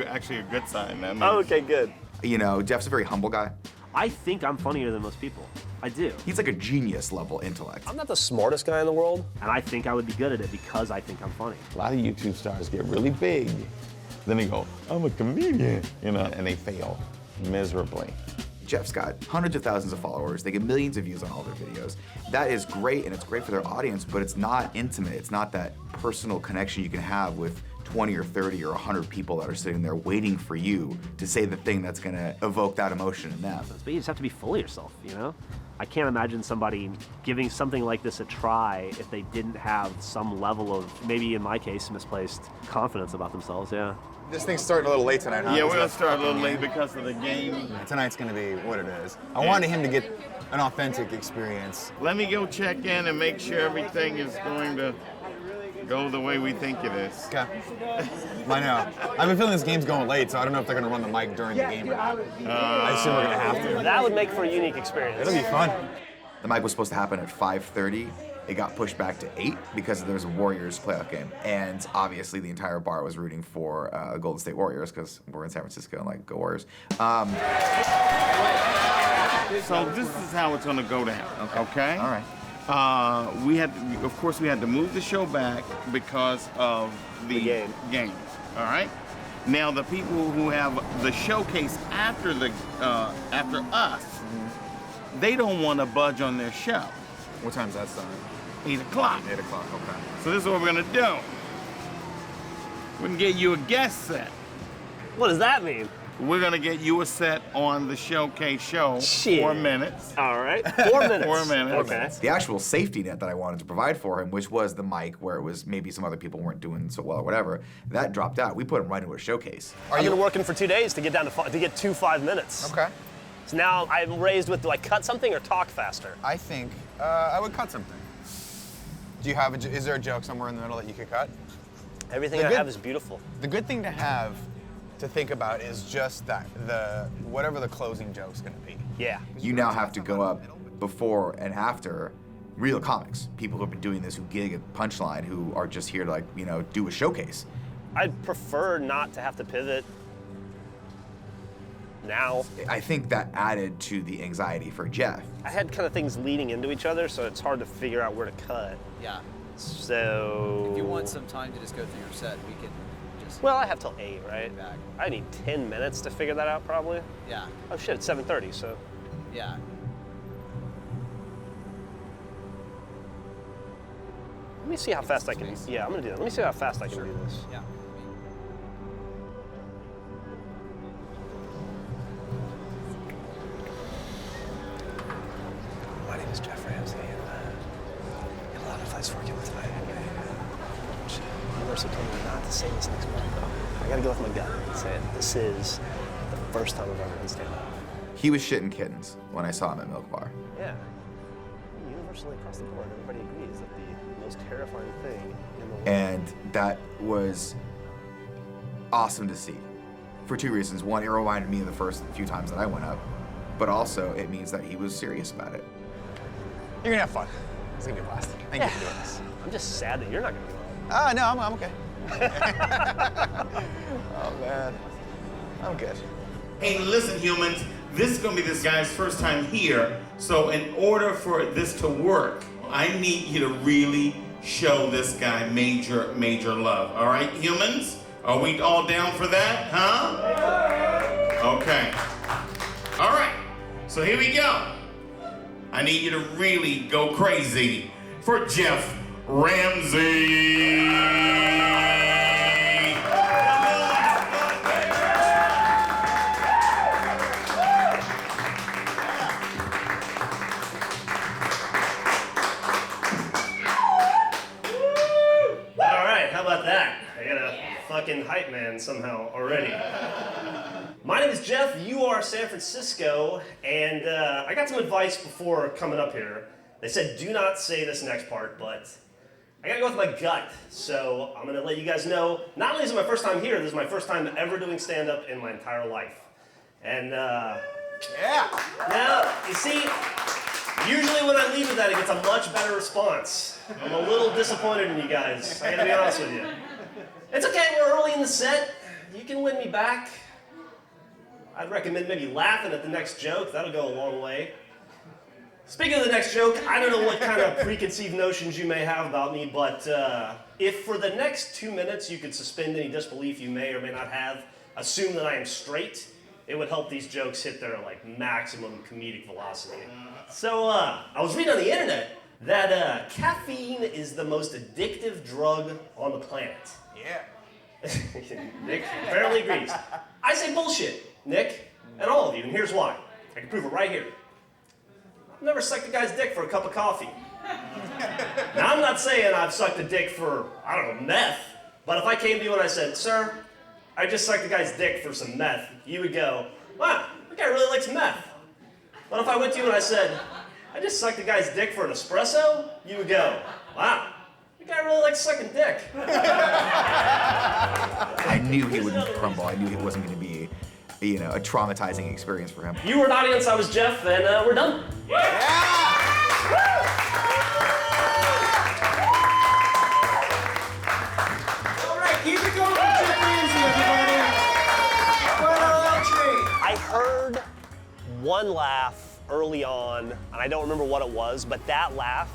actually a good sign. That means, Okay, good. You know, Geoff's a very humble guy. I think I'm funnier than most people. I do. He's like a genius level intellect. I'm not the smartest guy in the world, and I think I would be good at it because I think I'm funny. A lot of YouTube stars get really big, then they go, I'm a comedian, you know, and they fail miserably. Geoff's got hundreds of thousands of followers. They get millions of views on all their videos. That is great, and it's great for their audience, but it's not intimate. It's not that personal connection you can have with 20 or 30 or 100 people that are sitting there waiting for you to say the thing that's gonna evoke that emotion in them. But you just have to be full of yourself, you know? I can't imagine somebody giving something like this a try if they didn't have some level of, maybe in my case, misplaced confidence about themselves, yeah. This thing's starting a little late tonight, huh? Yeah, we're gonna start a little late because of the game. Tonight's gonna be what it is. I wanted him to get an authentic experience. Let me go check in and make sure everything is going to go the way we think it is. Okay. I know. I've been feeling this game's going late, so I don't know if they're gonna run the mic during the game or not. I assume we're gonna have to. That would make for a unique experience. It'll be fun. The mic was supposed to happen at 5:30. It got pushed back to 8 because there was a Warriors playoff game. And obviously the entire bar was rooting for Golden State Warriors because we're in San Francisco and like, go Warriors. So this is how it's gonna go down, okay? All right. We had to move the show back because of the games, all right? Now the people who have the showcase after after us, they don't want to budge on their show. What time's that start? 8 o'clock. 8 o'clock, okay. So this is what we're gonna do. We're gonna get you a guest set. What does that mean? We're gonna get you a set on the showcase show. Shit. 4 minutes. All right. 4 minutes. 4 minutes. Okay. The actual safety net that I wanted to provide for him, which was the mic where it was maybe some other people weren't doing so well or whatever, that dropped out. We put him right into a showcase. I've been working for 2 days to get down to get 2 5 minutes. Okay. So now I'm raised with, do I cut something or talk faster? I think I would cut something. Do you have is there a joke somewhere in the middle that you could cut? Everything I have is beautiful. The good thing to have to think about is just that, whatever the closing joke's gonna be. Yeah. You now have to go up before and after real comics, people who have been doing this, who gig at Punchline, who are just here to, like, you know, do a showcase. I'd prefer not to have to pivot now. I think that added to the anxiety for Geoff. I had kind of things leading into each other, so it's hard to figure out where to cut. Yeah. So... If you want some time to just go through your set, we can just... Well, I have till 8, right? Back. I need 10 minutes to figure that out, probably. Yeah. Oh shit, it's 7:30, so... Yeah. Let me see how fast I can... Yeah, I'm gonna do that. Let me see how fast I can do this. Yeah. My name is Geoff Ramsey, and a lot of advice working with tonight. Universal told me not to say this next part, though. I gotta go with my gut and say it. This is the first time I've ever done stand-up. He was shitting kittens when I saw him at Milk Bar. Yeah. Universally across the board, everybody agrees that the most terrifying thing in the world. And that was awesome to see for two reasons. One, it reminded me of the first few times that I went up, but also it means that he was serious about it. You're gonna have fun. It's gonna be a blast. Thank you for doing this. I'm just sad that you're not gonna do it. No, I'm okay. Oh man, I'm good. Hey, listen, humans, this is gonna be this guy's first time here, so in order for this to work, I need you to really show this guy major, major love. All right, humans? Are we all down for that, huh? Okay. All right, so here we go. I need you to really go crazy for Geoff Ramsey. All right, how about that? I got a fucking hype man somehow already. My name is Geoff, you are San Francisco, and I got some advice before coming up here. They said do not say this next part, but I gotta go with my gut. So I'm gonna let you guys know, not only is it my first time here, this is my first time ever doing stand-up in my entire life. And yeah. Now, you see, usually when I leave with that, it gets a much better response. I'm a little disappointed in you guys, I gotta be honest with you. It's okay, we're early in the set. You can win me back. I'd recommend maybe laughing at the next joke, that'll go a long way. Speaking of the next joke, I don't know what kind of preconceived notions you may have about me, but if for the next 2 minutes you could suspend any disbelief you may or may not have, assume that I am straight, it would help these jokes hit their like maximum comedic velocity. So I was reading on the internet that caffeine is the most addictive drug on the planet. Yeah. Nick apparently agrees. I say bullshit, Nick, and all of you, and here's why. I can prove it right here. I've never sucked a guy's dick for a cup of coffee. Now, I'm not saying I've sucked a dick for, I don't know, meth, but if I came to you and I said, sir, I just sucked a guy's dick for some meth, you would go, wow, that guy really likes meth. But if I went to you and I said, I just sucked a guy's dick for an espresso, you would go, wow, that guy really likes sucking dick. I knew he wouldn't crumble. I knew it wasn't going to be, you know, a traumatizing experience for him. You were an audience, I was Geoff, and we're done. All right, keep it going for Geoff Ramsey, everybody. Club OMG. I heard one laugh early on, and I don't remember what it was, but that laugh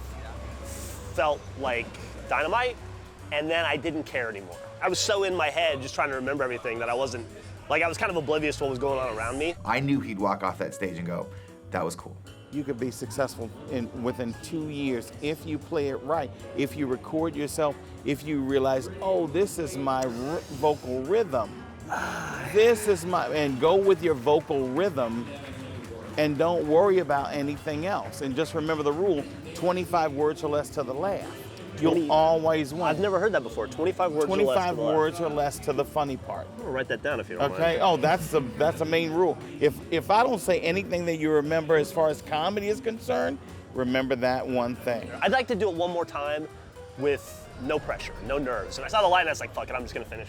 felt like dynamite, and then I didn't care anymore. I was so in my head just trying to remember everything that I wasn't, like I was kind of oblivious to what was going on around me. I knew he'd walk off that stage and go, that was cool. You could be successful within 2 years if you play it right, if you record yourself, if you realize, oh, this is my vocal rhythm. This is my, and go with your vocal rhythm and don't worry about anything else. And just remember the rule, 25 words or less to the laugh. You'll always win. I've never heard that before. 25 words or less. 25 words or less to the funny part. I'm gonna write that down if you don't mind. Okay. Oh, that's the main rule. If I don't say anything that you remember as far as comedy is concerned, remember that one thing. I'd like to do it one more time, with no pressure, no nerves. And I saw the light and I was like, fuck it, I'm just gonna finish.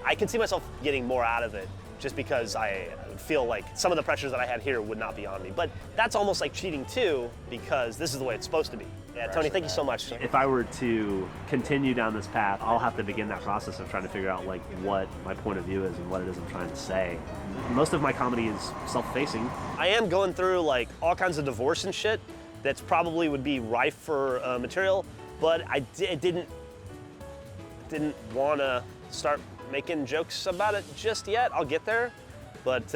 I can see myself getting more out of it just because I feel like some of the pressures that I had here would not be on me. But that's almost like cheating too, because this is the way it's supposed to be. Yeah, Tony, thank you so much. If I were to continue down this path, I'll have to begin that process of trying to figure out like what my point of view is and what it is I'm trying to say. Most of my comedy is self-facing. I am going through like all kinds of divorce and shit that's probably would be rife for material, but I didn't want to start making jokes about it just yet. I'll get there, but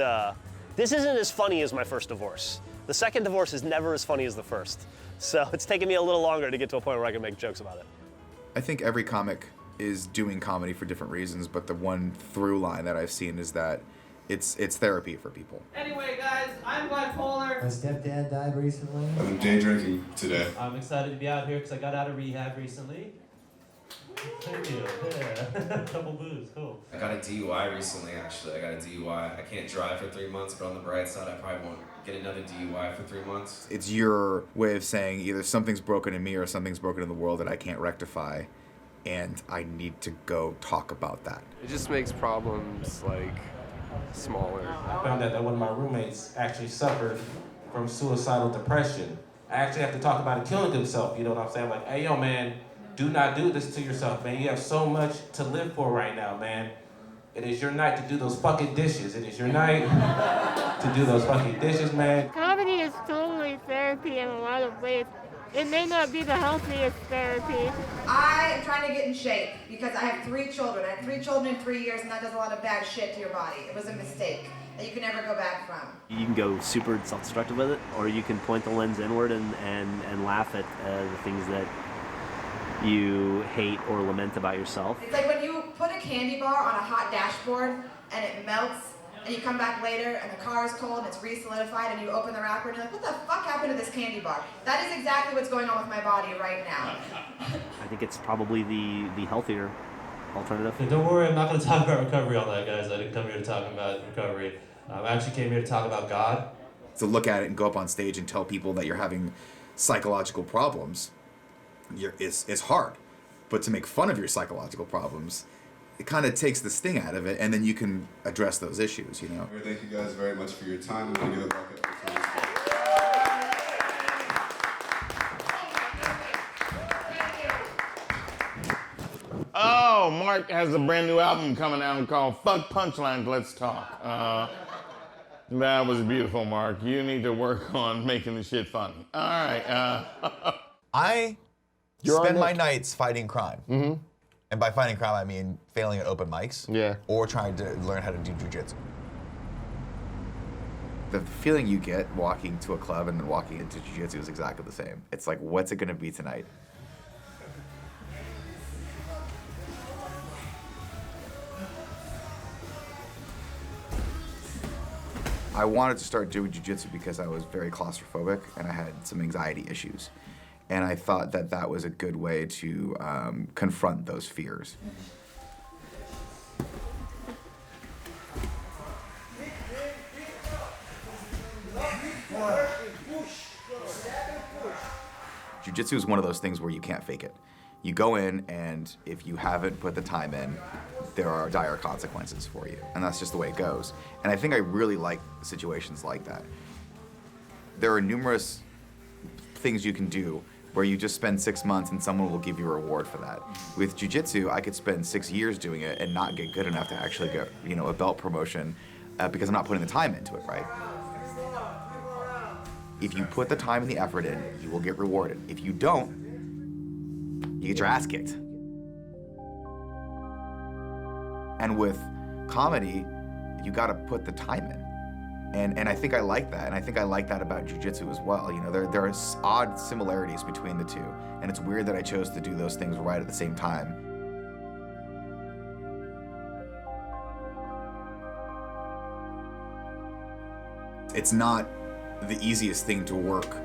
this isn't as funny as my first divorce. The second divorce is never as funny as the first. So it's taken me a little longer to get to a point where I can make jokes about it. I think every comic is doing comedy for different reasons, but the one through line that I've seen is that it's therapy for people. Anyway, guys, I'm bipolar. My stepdad died recently. I'm day drinking today. I'm excited to be out here because I got out of rehab recently. Thank you. Yeah. Couple booze, cool. I got a DUI recently, actually. I got a DUI. I can't drive for 3 months, but on the bright side, I probably won't get another DUI for 3 months. It's your way of saying either something's broken in me or something's broken in the world that I can't rectify, and I need to go talk about that. It just makes problems like smaller. I found out that one of my roommates actually suffered from suicidal depression. I actually have to talk about it killing himself, you know what I'm saying? Like, hey, yo, man, do not do this to yourself, man. You have so much to live for right now, man. It is your night to do those fucking dishes. It is your night to do those fucking dishes, man. Comedy is totally therapy in a lot of ways. It may not be the healthiest therapy. I am trying to get in shape because I have 3 children. I had 3 children in 3 years, and that does a lot of bad shit to your body. It was a mistake that you can never go back from. You can go super self-destructive with it, or you can point the lens inward and laugh at the things that you hate or lament about yourself. It's like when you put a candy bar on a hot dashboard and it melts, and you come back later and the car is cold and it's re-solidified, and you open the wrapper and you're like, what the fuck happened to this candy bar? That is exactly what's going on with my body right now. I think it's probably the healthier alternative. And don't worry, I'm not going to talk about recovery all that, guys. I didn't come here to talk about recovery. I actually came here to talk about God. To look at it and go up on stage and tell people that you're having psychological problems is hard. But to make fun of your psychological problems, it kind of takes the sting out of it, and then you can address those issues, you know? Thank you guys very much for your time. I'm going to give it back up to Tony. Oh, Mark has a brand new album coming out called Fuck Punchline, Let's Talk. That was beautiful, Mark. You need to work on making the shit funny. All right. I spend my nights fighting crime. Mm-hmm. And by fighting crime, I mean failing at open mics. Yeah. Or trying to learn how to do jujitsu. The feeling you get walking to a club and then walking into jiu-jitsu is exactly the same. It's like, what's it gonna be tonight? I wanted to start doing jiu-jitsu because I was very claustrophobic and I had some anxiety issues. And I thought that that was a good way to confront those fears. Jiu-jitsu is one of those things where you can't fake it. You go in, and if you haven't put the time in, there are dire consequences for you. And that's just the way it goes. And I think I really like situations like that. There are numerous things you can do where you just spend 6 months and someone will give you a reward for that. With jiu-jitsu, I could spend 6 years doing it and not get good enough to actually get, a belt promotion because I'm not putting the time into it, right? If you put the time and the effort in, you will get rewarded. If you don't, you get your ass kicked. And with comedy, you gotta put the time in. And I think I like that, and I think I like that about jiu-jitsu as well. There are odd similarities between the two, and it's weird that I chose to do those things right at the same time. It's not the easiest thing to work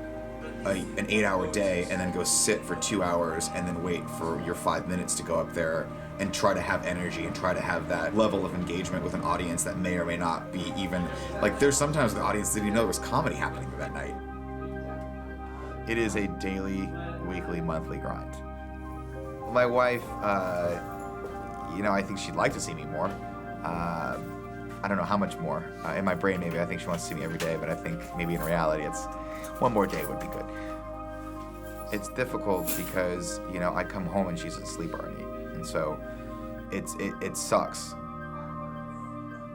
an 8-hour day and then go sit for 2 hours and then wait for your 5 minutes to go up there and try to have energy and try to have that level of engagement with an audience that may or may not be even, there's sometimes the audience didn't even know there was comedy happening that night. It is a daily, weekly, monthly grind. My wife, you know, I think she'd like to see me more. I don't know how much more. In my brain, maybe I think she wants to see me every day, but I think maybe in reality, it's one more day would be good. It's difficult because, you know, I come home and she's asleep already, and so it sucks.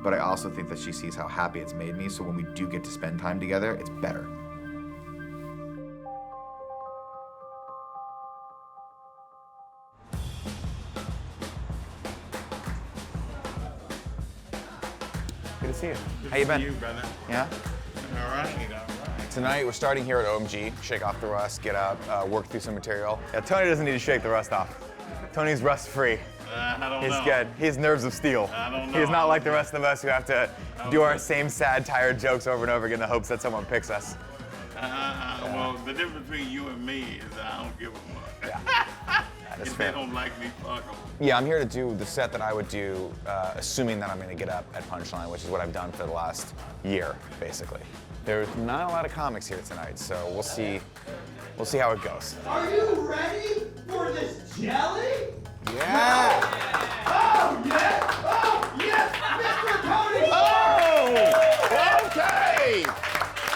But I also think that she sees how happy it's made me, so when we do get to spend time together, it's better. Good to see you. Good How you to been? see you, brother. Yeah? All right. Tonight we're starting here at OMG. Shake off the rust, get up, work through some material. Yeah, Tony doesn't need to shake the rust off. Tony's rust free. I don't He's know. good. He's nerves of steel. I don't know. He's not like the rest of us who have to do our same sad, tired jokes over and over again in the hopes that someone picks us. Well, the difference between you and me is that I don't give a fuck. That is If fair. they don't like me, fuck them. Yeah, I'm here to do the set that I would do, assuming that I'm going to get up at Punchline, which is what I've done for the last year, basically. There's not a lot of comics here tonight, so we'll see how it goes. Are you ready for this jelly? Yeah! Oh, yes! Oh, yes! Mr. Kody! Oh! Okay!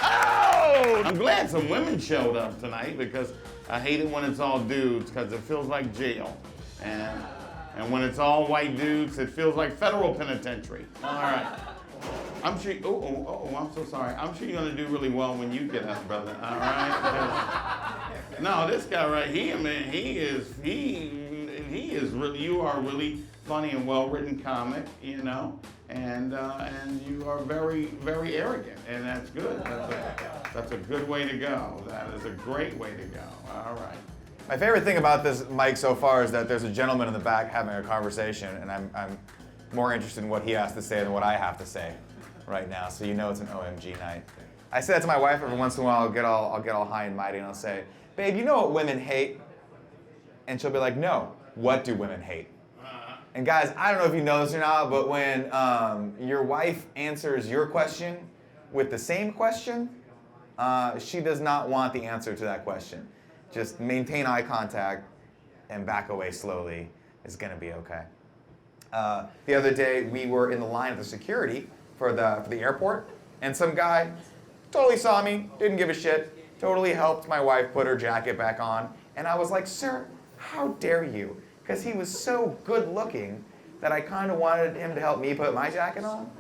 Oh! I'm glad some women showed up tonight because I hate it when it's all dudes because it feels like jail. And when it's all white dudes, it feels like federal penitentiary. All right. I'm sure, I'm so sorry. I'm sure you're gonna do really well when you get up, brother, all right? No, this guy right here, man, he is really, you are a really funny and well-written comic, you know, and you are very, very arrogant, and that's good. That's a good way to go. That is a great way to go, all right. My favorite thing about this mic so far is that there's a gentleman in the back having a conversation, and I'm more interested in what he has to say than what I have to say right now, so you know it's an OMG night. I say that to my wife every once in a while. I'll get all high and mighty, and I'll say, "Babe, you know what women hate?" And she'll be like, "No, what do women hate?" And guys, I don't know if you know this or not, but when your wife answers your question with the same question, she does not want the answer to that question. Just maintain eye contact and back away slowly. It's gonna be okay. The other day, we were in the line at the security for the airport, and some guy totally saw me, didn't give a shit, totally helped my wife put her jacket back on, and I was like, "Sir, how dare you?" Because he was so good looking that I kind of wanted him to help me put my jacket on,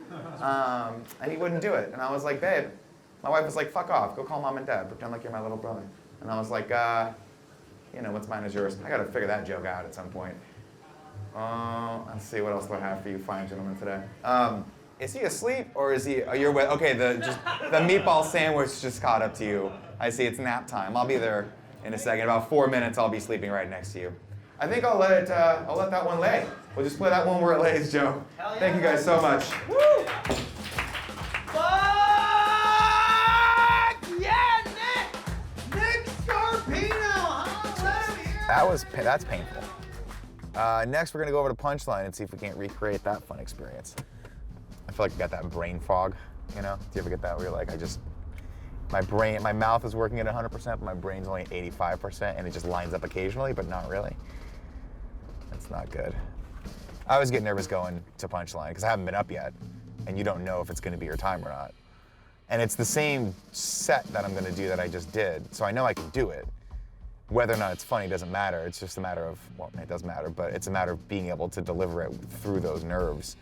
and he wouldn't do it. And I was like, "Babe," my wife was like, "Fuck off, go call mom and dad, pretend like you're my little brother." And I was like, you know, what's mine is yours. I gotta figure that joke out at some point. Let's see, what else do I have for you fine gentlemen today? Is he asleep or is he, you're with, okay, the meatball sandwich just caught up to you. I see, it's nap time. I'll be there in a second. About 4 minutes, I'll be sleeping right next to you. I think I'll let that one lay. We'll just play that one where it lays, Joe. Thank you guys so much. Woo! Yeah, Nick Scarpino! That's painful. Next, we're gonna go over to Punchline and see if we can't recreate that fun experience. I feel like I got that brain fog, you know? Do you ever get that where you're like, my mouth is working at 100%, but my brain's only 85%, and it just lines up occasionally, but not really. That's not good. I always get nervous going to Punchline because I haven't been up yet, and you don't know if it's gonna be your time or not. And it's the same set that I'm gonna do that I just did, so I know I can do it. Whether or not it's funny doesn't matter. It's just a matter of, well, it does matter, but it's a matter of being able to deliver it through those nerves.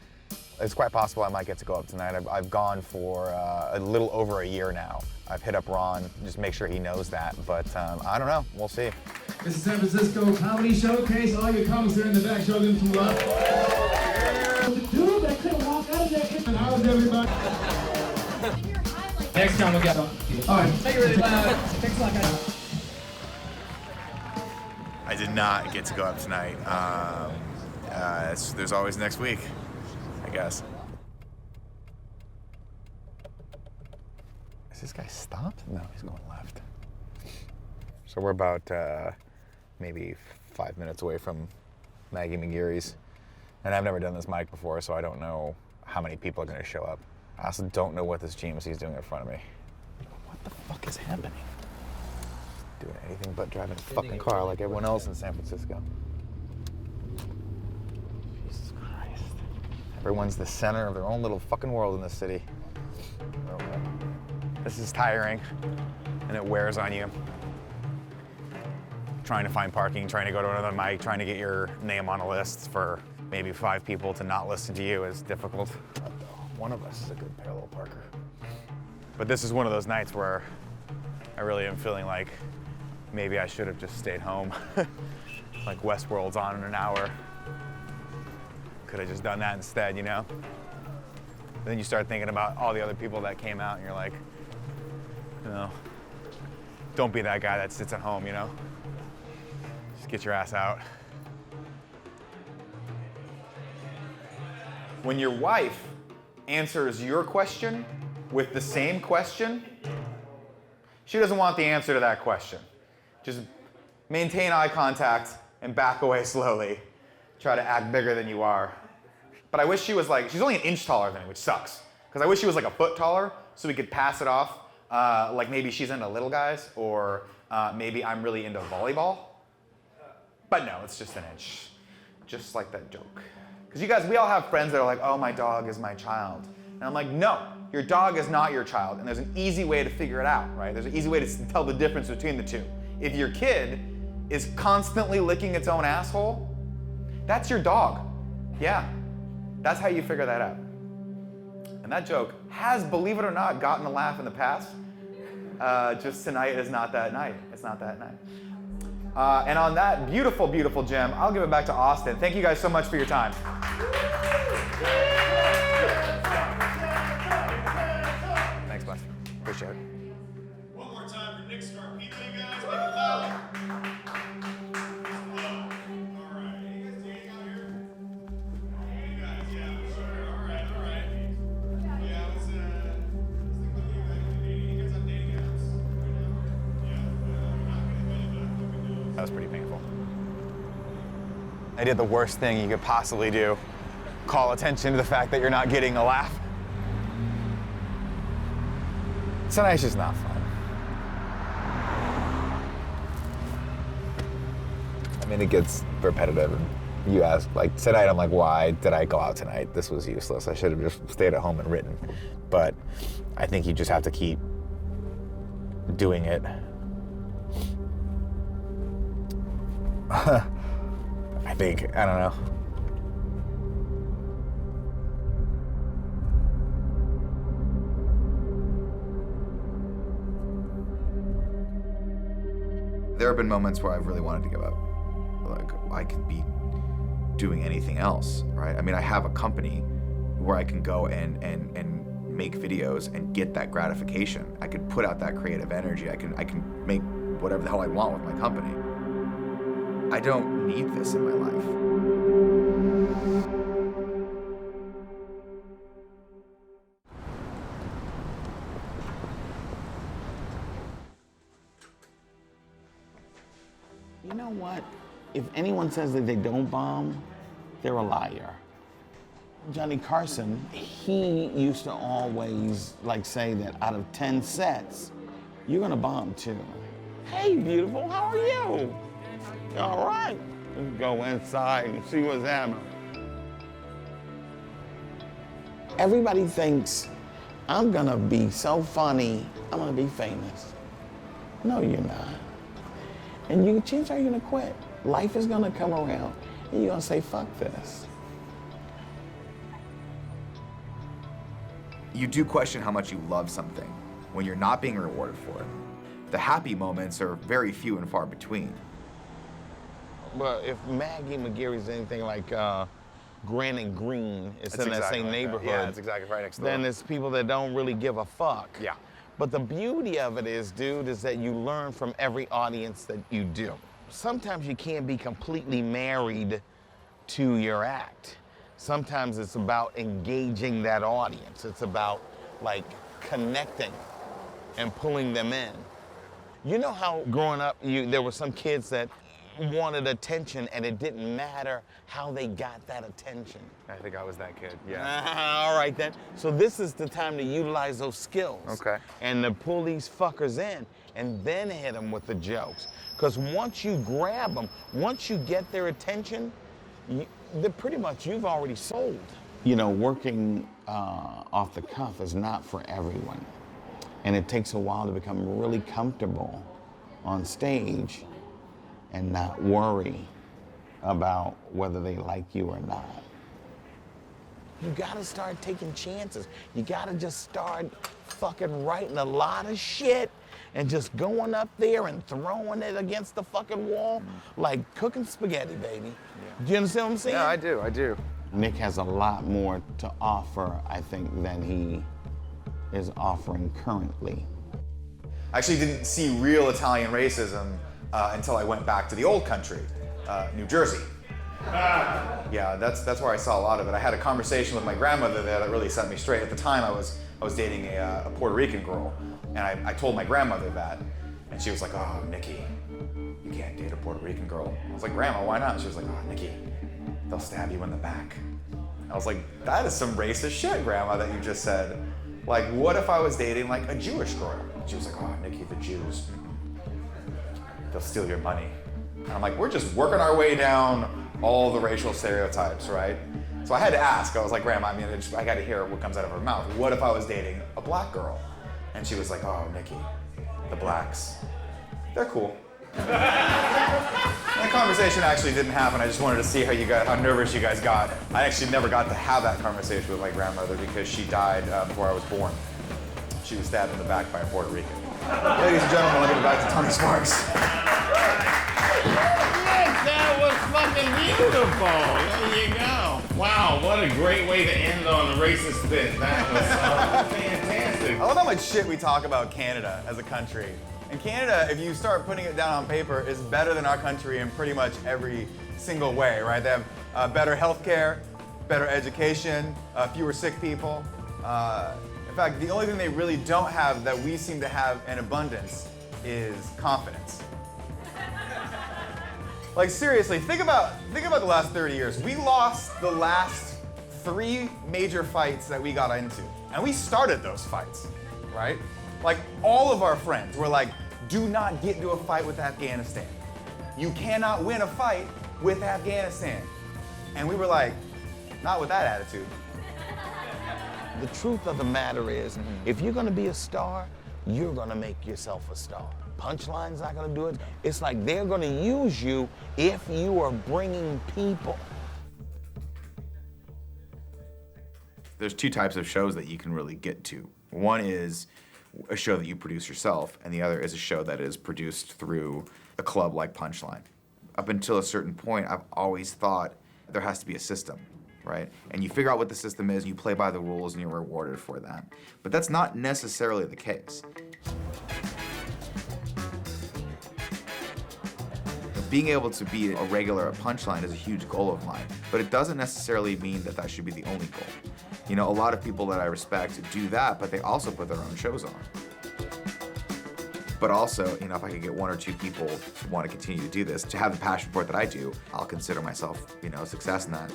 It's quite possible I might get to go up tonight. I've gone for a little over a year now. I've hit up Ron, just make sure he knows that, but I don't know, we'll see. This is San Francisco Comedy Showcase. All your comics are in the back. Show them some love. The dude that couldn't walk out of there. And how's everybody? Next time we'll get on. All right. Thank you really loud. Thanks a lot, guys. I did not get to go up tonight. There's always next week, I guess. Is this guy stopped? No, he's going left. So we're about maybe 5 minutes away from Maggie McGeary's. And I've never done this mic before, so I don't know how many people are gonna show up. I also don't know what this GMC is doing in front of me. What the fuck is happening? Doing anything but driving a fucking car like everyone else in San Francisco. Everyone's the center of their own little fucking world in this city. This is tiring, and it wears on you. Trying to find parking, trying to go to another mic, trying to get your name on a list for maybe 5 people to not listen to you is difficult. One of us is a good parallel parker. But this is one of those nights where I really am feeling like maybe I should have just stayed home. Like Westworld's on in an hour. Could have just done that instead, you know? And then you start thinking about all the other people that came out and you're like, you know, don't be that guy that sits at home, you know? Just get your ass out. When your wife answers your question with the same question, she doesn't want the answer to that question. Just maintain eye contact and back away slowly. Try to act bigger than you are. But I wish she was like, she's only an inch taller than me, which sucks. Because I wish she was like a foot taller so we could pass it off. Like maybe she's into little guys, or maybe I'm really into volleyball. But no, it's just an inch. Just like that joke. Because you guys, we all have friends that are like, oh, my dog is my child. And I'm like, no, your dog is not your child. And there's an easy way to figure it out, right? There's an easy way to tell the difference between the two. If your kid is constantly licking its own asshole, that's your dog. Yeah, that's how you figure that out. And that joke has, believe it or not, gotten a laugh in the past. Just tonight is not that night. It's not that night. And on that beautiful, beautiful gem, I'll give it back to Austin. Thank you guys so much for your time. Thanks, Beth. Appreciate it. One more time for Nick Scarpino, you guys. Make it loud. That was pretty painful. I did the worst thing you could possibly do. Call attention to the fact that you're not getting a laugh. Tonight's just not fun. I mean, it gets repetitive. And you ask, like, tonight, I'm like, why did I go out tonight? This was useless. I should have just stayed at home and written. But I think you just have to keep doing it. I think, I don't know. There have been moments where I've really wanted to give up. Like, I could be doing anything else, right? I mean, I have a company where I can go and make videos and get that gratification. I could put out that creative energy. I can make whatever the hell I want with my company. I don't need this in my life. You know what? If anyone says that they don't bomb, they're a liar. Johnny Carson, he used to always say that out of 10 sets, you're gonna bomb 2. Hey, beautiful, how are you? All right, let's go inside and see what's happening. Everybody thinks I'm gonna be so funny, I'm gonna be famous. No, you're not. And chances are you're gonna quit. Life is gonna come around and you're gonna say, fuck this. You do question how much you love something when you're not being rewarded for it. The happy moments are very few and far between. But if Maggie McGarry's anything like Grant and Green, it's in that same neighborhood. Yeah, it's exactly right next door. Then it's people that don't really give a fuck. Yeah. But the beauty of it is, dude, is that you learn from every audience that you do. Sometimes you can't be completely married to your act. Sometimes it's about engaging that audience. It's about connecting and pulling them in. You know how growing up, there were some kids that wanted attention and it didn't matter how they got that attention. I think I was that kid, yeah. All right then. So this is the time to utilize those skills. Okay. And to pull these fuckers in and then hit them with the jokes. Because once you grab them, once you get their attention, pretty much you've already sold. You know, working off the cuff is not for everyone. And it takes a while to become really comfortable on stage and not worry about whether they like you or not. You gotta start taking chances. You gotta just start fucking writing a lot of shit and just going up there and throwing it against the fucking wall like cooking spaghetti, baby. Do you understand what I'm saying? Yeah, I do. Nick has a lot more to offer, I think, than he is offering currently. I actually didn't see real Italian racism until I went back to the old country, New Jersey. Yeah, that's where I saw a lot of it. I had a conversation with my grandmother there that really set me straight. At the time, I was dating a Puerto Rican girl, and I told my grandmother that, and she was like, "Oh, Nikki, you can't date a Puerto Rican girl." I was like, "Grandma, why not?" She was like, "Oh, Nikki, they'll stab you in the back." I was like, "That is some racist shit, Grandma, that you just said. Like, what if I was dating like a Jewish girl?" She was like, "Oh, Nikki, the Jews, they'll steal your money." And I'm like, we're just working our way down all the racial stereotypes, right? So I had to ask. I was like, "Grandma, I mean, I got to hear what comes out of her mouth. What if I was dating a black girl?" And she was like, "Oh, Nikki, the blacks, they're cool." That conversation actually didn't happen. I just wanted to see how nervous you guys got. I actually never got to have that conversation with my grandmother because she died before I was born. She was stabbed in the back by a Puerto Rican. Ladies and gentlemen, let me get back to Tony Sparks. That was fucking beautiful. There you go. Wow, what a great way to end on a racist bit. That was fantastic. I love how much shit we talk about Canada as a country. And Canada, if you start putting it down on paper, is better than our country in pretty much every single way, right? They have better healthcare, better education, fewer sick people. In fact, the only thing they really don't have that we seem to have in abundance is confidence. Like seriously, think about the last 30 years. We lost the last 3 major fights that we got into. And we started those fights, right? Like all of our friends were like, "Do not get into a fight with Afghanistan. You cannot win a fight with Afghanistan." And we were like, not with that attitude. The truth of the matter is, if you're gonna be a star, you're gonna make yourself a star. Punchline's not gonna do it. It's like they're gonna use you if you are bringing people. There's 2 types of shows that you can really get to. One is a show that you produce yourself, and the other is a show that is produced through a club like Punchline. Up until a certain point, I've always thought there has to be a system, right? And you figure out what the system is, and you play by the rules, and you're rewarded for that. But that's not necessarily the case. Being able to be a regular at Punchline is a huge goal of mine, but it doesn't necessarily mean that that should be the only goal. You know, a lot of people that I respect do that, but they also put their own shows on. But also, you know, if I could get 1 or 2 people to want to continue to do this, to have the passion for it that I do, I'll consider myself, you know, a success in that.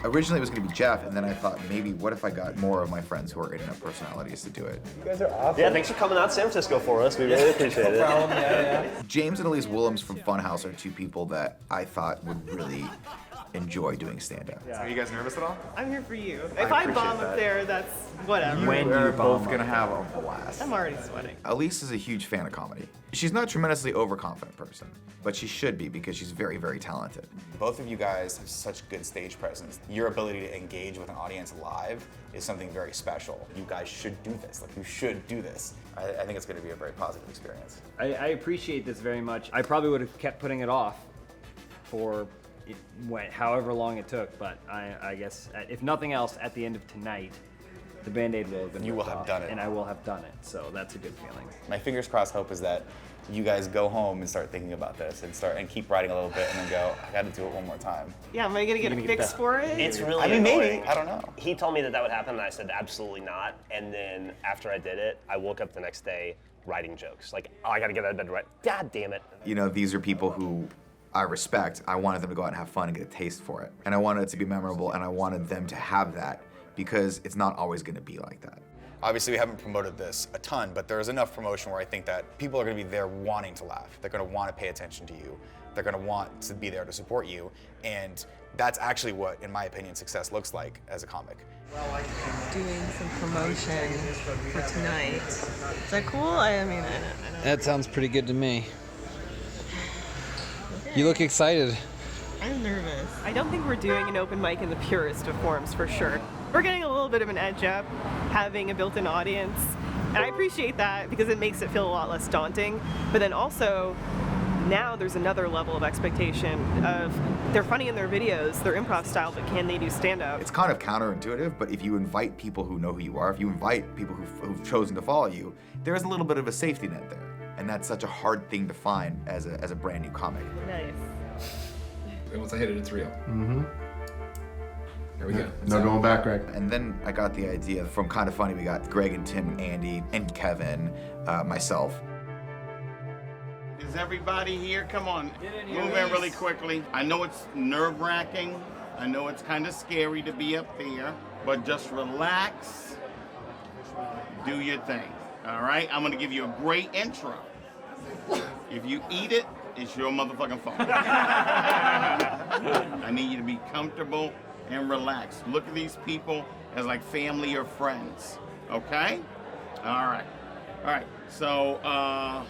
Originally it was gonna be Geoff, and then I thought maybe what if I got more of my friends who are internet personalities to do it. You guys are awesome. Yeah, thanks for coming out to San Francisco for us. We really appreciate it. No problem, yeah. James and Elyse Willems from Funhouse are 2 people that I thought would really enjoy doing stand-up. Are you guys nervous at all? I'm here for you. If I bomb up there, that's whatever. We're both gonna have a blast. I'm already sweating. Elyse is a huge fan of comedy. She's not a tremendously overconfident person, but she should be because she's very, very talented. Both of you guys have such good stage presence. Your ability to engage with an audience live is something very special. You guys should do this. Like, you should do this. I think it's going to be a very positive experience. I appreciate this very much. I probably would have kept putting it off for however long it took, but I guess, if nothing else, at the end of tonight, the Band-Aid will have been You will have off, done it. and I will have done it, so that's a good feeling. My fingers crossed hope is that you guys go home and start thinking about this and keep writing a little bit and then go, I got to do it one more time. Yeah, am I gonna get a fix for it? It's really I mean, annoying. maybe. I don't know. He told me that would happen, and I said absolutely not. And then after I did it, I woke up the next day writing jokes. Like, oh, I gotta get out of bed to write. God damn it. You know, these are people who I respect. I wanted them to go out and have fun and get a taste for it. And I wanted it to be memorable, and I wanted them to have that because it's not always gonna be like that. Obviously, we haven't promoted this a ton, but there is enough promotion where I think that people are going to be there wanting to laugh. They're going to want to pay attention to you. They're going to want to be there to support you. And that's actually what, in my opinion, success looks like as a comic. Doing some promotion for tonight. Is that cool? I mean, I don't. That sounds pretty good to me. You look excited. I'm nervous. I don't think we're doing an open mic in the purest of forms, for sure. We're getting a little bit of an edge up, having a built-in audience, and I appreciate that because it makes it feel a lot less daunting. But then also, now there's another level of expectation of they're funny in their videos, their improv style, but can they do stand-up? It's kind of counterintuitive, but if you invite people who know who you are, if you invite people who've chosen to follow you, there's a little bit of a safety net there. And that's such a hard thing to find as a brand new comic. Nice. And once I hit it, it's real. Mm-hmm. There we go. No going back, Greg. And then I got the idea from Kind of Funny. We got Greg and Tim and Andy and Kevin, myself. Is everybody here? Come on, move in really quickly. I know it's nerve-wracking. I know it's kind of scary to be up there, but just relax. Do your thing, all right? I'm gonna give you a great intro. If you eat it, it's your motherfucking fault. I need you to be comfortable and relaxed. Look at these people as like family or friends, okay? All right, so I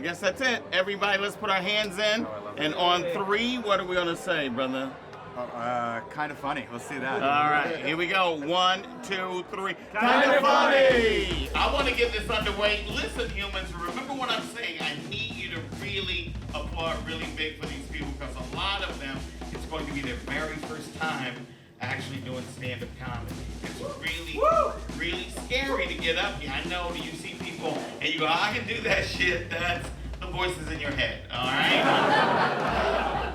guess that's it. Everybody, let's put our hands in. And on 3, what are we gonna say, brother? Kind of funny. Let's see that. All right, here we go. 1, 2, 3. Kind of funny. I want to get this underway. Listen, humans, remember what I'm saying. I need you to really applaud really big for these people because a lot of them, it's going to be their very first time actually doing stand-up comedy. It's really scary to get up here. I know you see people and you go, I can do that shit. That's the voices in your head, all right?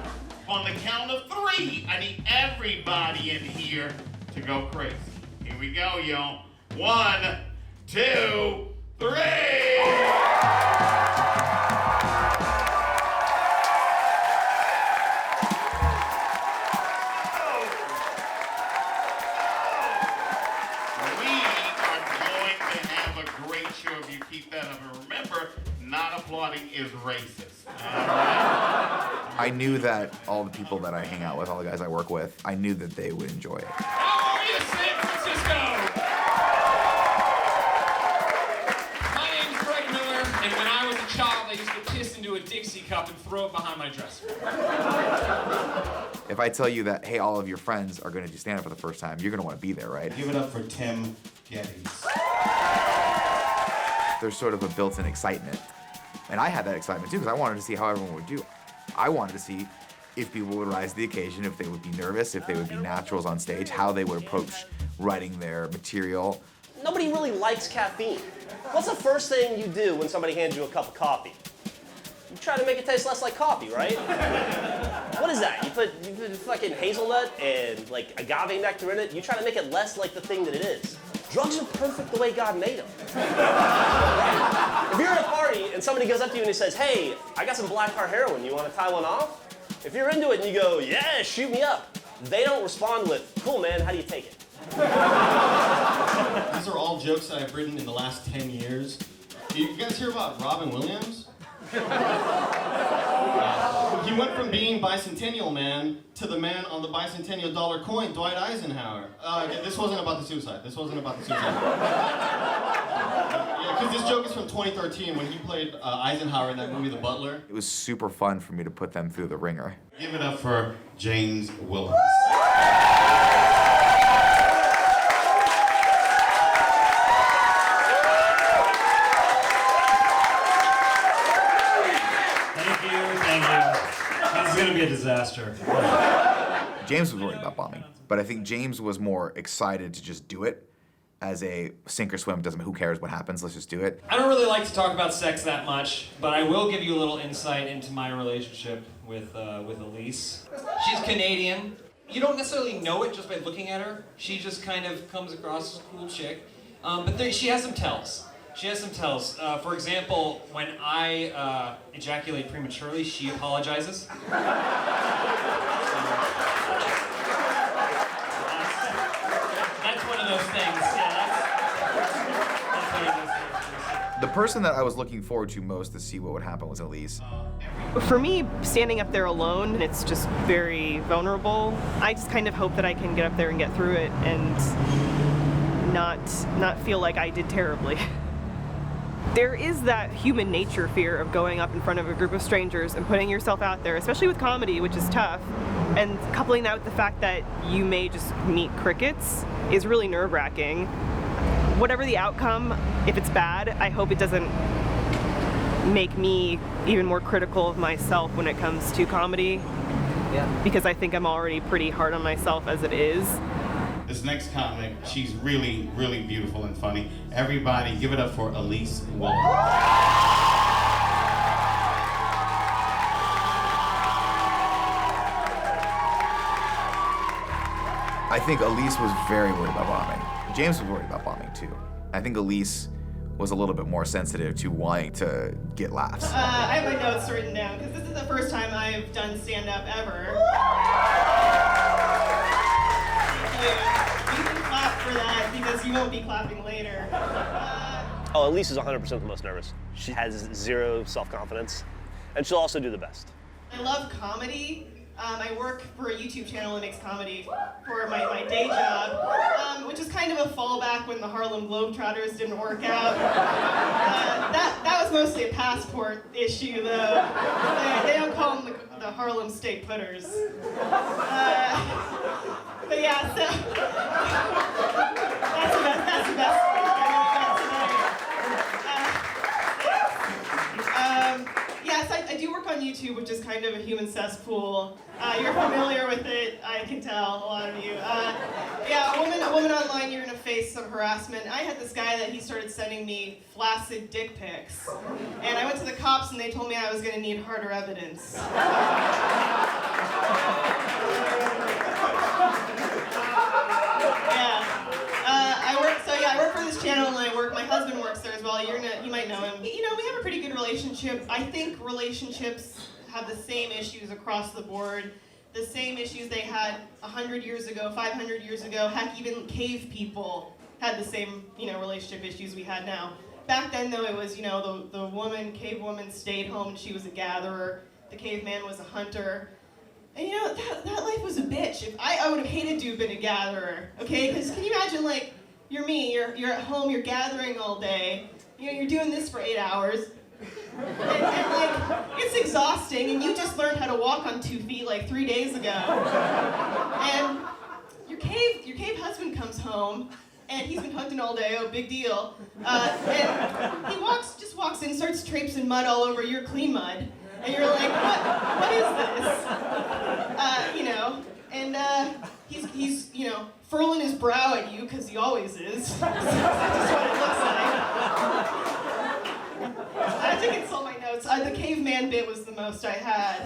On the count of 3, I need everybody in here to go crazy. Here we go, y'all. 1, 2, 3! Applauding is racist. I knew that all the people that I hang out with, all the guys I work with, I knew that they would enjoy it. How are you, San Francisco? My name's Greg Miller, and when I was a child, I used to piss into a Dixie cup and throw it behind my dresser. If I tell you that, hey, all of your friends are going to do stand-up for the first time, you're going to want to be there, right? Give it up for Tim Gettys. There's sort of a built-in excitement. And I had that excitement too, because I wanted to see how everyone would do. I wanted to see if people would rise to the occasion, if they would be nervous, if they would be naturals on stage, how they would approach writing their material. Nobody really likes caffeine. What's the first thing you do when somebody hands you a cup of coffee? You try to make it taste less like coffee, right? What is that? You put fucking hazelnut and like agave nectar in it. You try to make it less like the thing that it is. Drugs are perfect the way God made them. Right? If you're at a party and somebody goes up to you and he says, hey, I got some black tar heroin, you want to tie one off? If you're into it and you go, yeah, shoot me up, they don't respond with, cool, man, how do you take it? These are all jokes that I've written in the last 10 years. You guys hear about Robin Williams? He went from being Bicentennial Man to the man on the Bicentennial dollar coin, Dwight Eisenhower. This wasn't about the suicide. Yeah, because this joke is from 2013 when he played Eisenhower in that movie, The Butler. It was super fun for me to put them through the ringer. Give it up for James Willems. It's gonna be a disaster. James was worried about bombing, but I think James was more excited to just do it as a sink or swim. Doesn't, who cares what happens, let's just do it. I don't really like to talk about sex that much, but I will give you a little insight into my relationship with Elyse. She's Canadian. You don't necessarily know it just by looking at her. She just kind of comes across as a cool chick, but she has some tells. For example, when I ejaculate prematurely, she apologizes. That's one of those things. Yeah, person that I was looking forward to most to see what would happen was Elyse. For me, standing up there alone, it's just very vulnerable. I just kind of hope that I can get up there and get through it and not feel like I did terribly. There is that human nature fear of going up in front of a group of strangers and putting yourself out there, especially with comedy, which is tough. And coupling that with the fact that you may just meet crickets is really nerve-wracking. Whatever the outcome, if it's bad, I hope it doesn't make me even more critical of myself when it comes to comedy. Yeah. Because I think I'm already pretty hard on myself as it is. This next comic, she's really, really beautiful and funny. Everybody give it up for Elyse Willems. I think Elyse was very worried about bombing. James was worried about bombing too. I think Elyse was a little bit more sensitive to wanting to get laughs. I have my notes written down because this is the first time I've done stand-up ever. You can clap for that because you won't be clapping later. Oh, Elyse is 100% the most nervous. She has zero self-confidence, and she'll also do the best. I love comedy. I work for a YouTube channel that makes comedy for my day job, which is kind of a fallback when the Harlem Globetrotters didn't work out. That was mostly a passport issue, though. They don't call them the Harlem State Putters. But yeah, so that's the best one. Yes, I do work on YouTube, which is kind of a human cesspool. You're familiar with it, I can tell, a lot of you. Yeah, a woman online, you're gonna face some harassment. I had this guy that he started sending me flaccid dick pics. And I went to the cops and they told me I was gonna need harder evidence. I work for this channel and my husband works there as well. You might know him. You know, we have a pretty good relationship. I think relationships have the same issues across the board. The same issues they had 100 years ago, 500 years ago. Heck, even cave people had the same, relationship issues we had now. Back then, though, it was, the cave woman stayed home and she was a gatherer. The caveman was a hunter. And that life was a bitch. I would have hated to have been a gatherer, okay? Because can you imagine, you're me, you're at home, you're gathering all day, you're doing this for 8 hours, and it's exhausting, and you just learned how to walk on 2 feet 3 days ago, and your cave husband comes home, and he's been hunting all day, oh, big deal, and he just walks in, starts traipsing mud all over your clean mud, and you're like, what is this? And he's furling his brow at you, because he always is. That's just what it looks like. I have to consult my notes. The caveman bit was the most I had.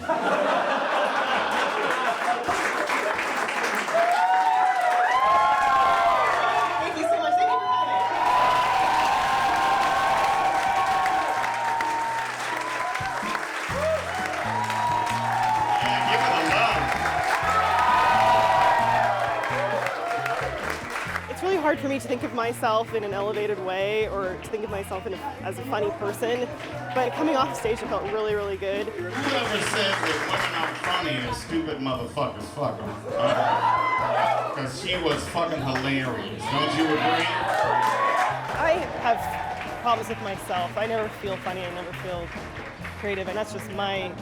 Thank you so much. Thank you for coming. Give it a love. It's really hard for me to think of myself in an elevated way or to think of myself as a funny person, but coming off stage it felt really, really good. Whoever said that women aren't funny is stupid motherfuckers, fuck them. Because she was fucking hilarious. Don't you agree? I have problems with myself. I never feel funny, I never feel creative, and that's just my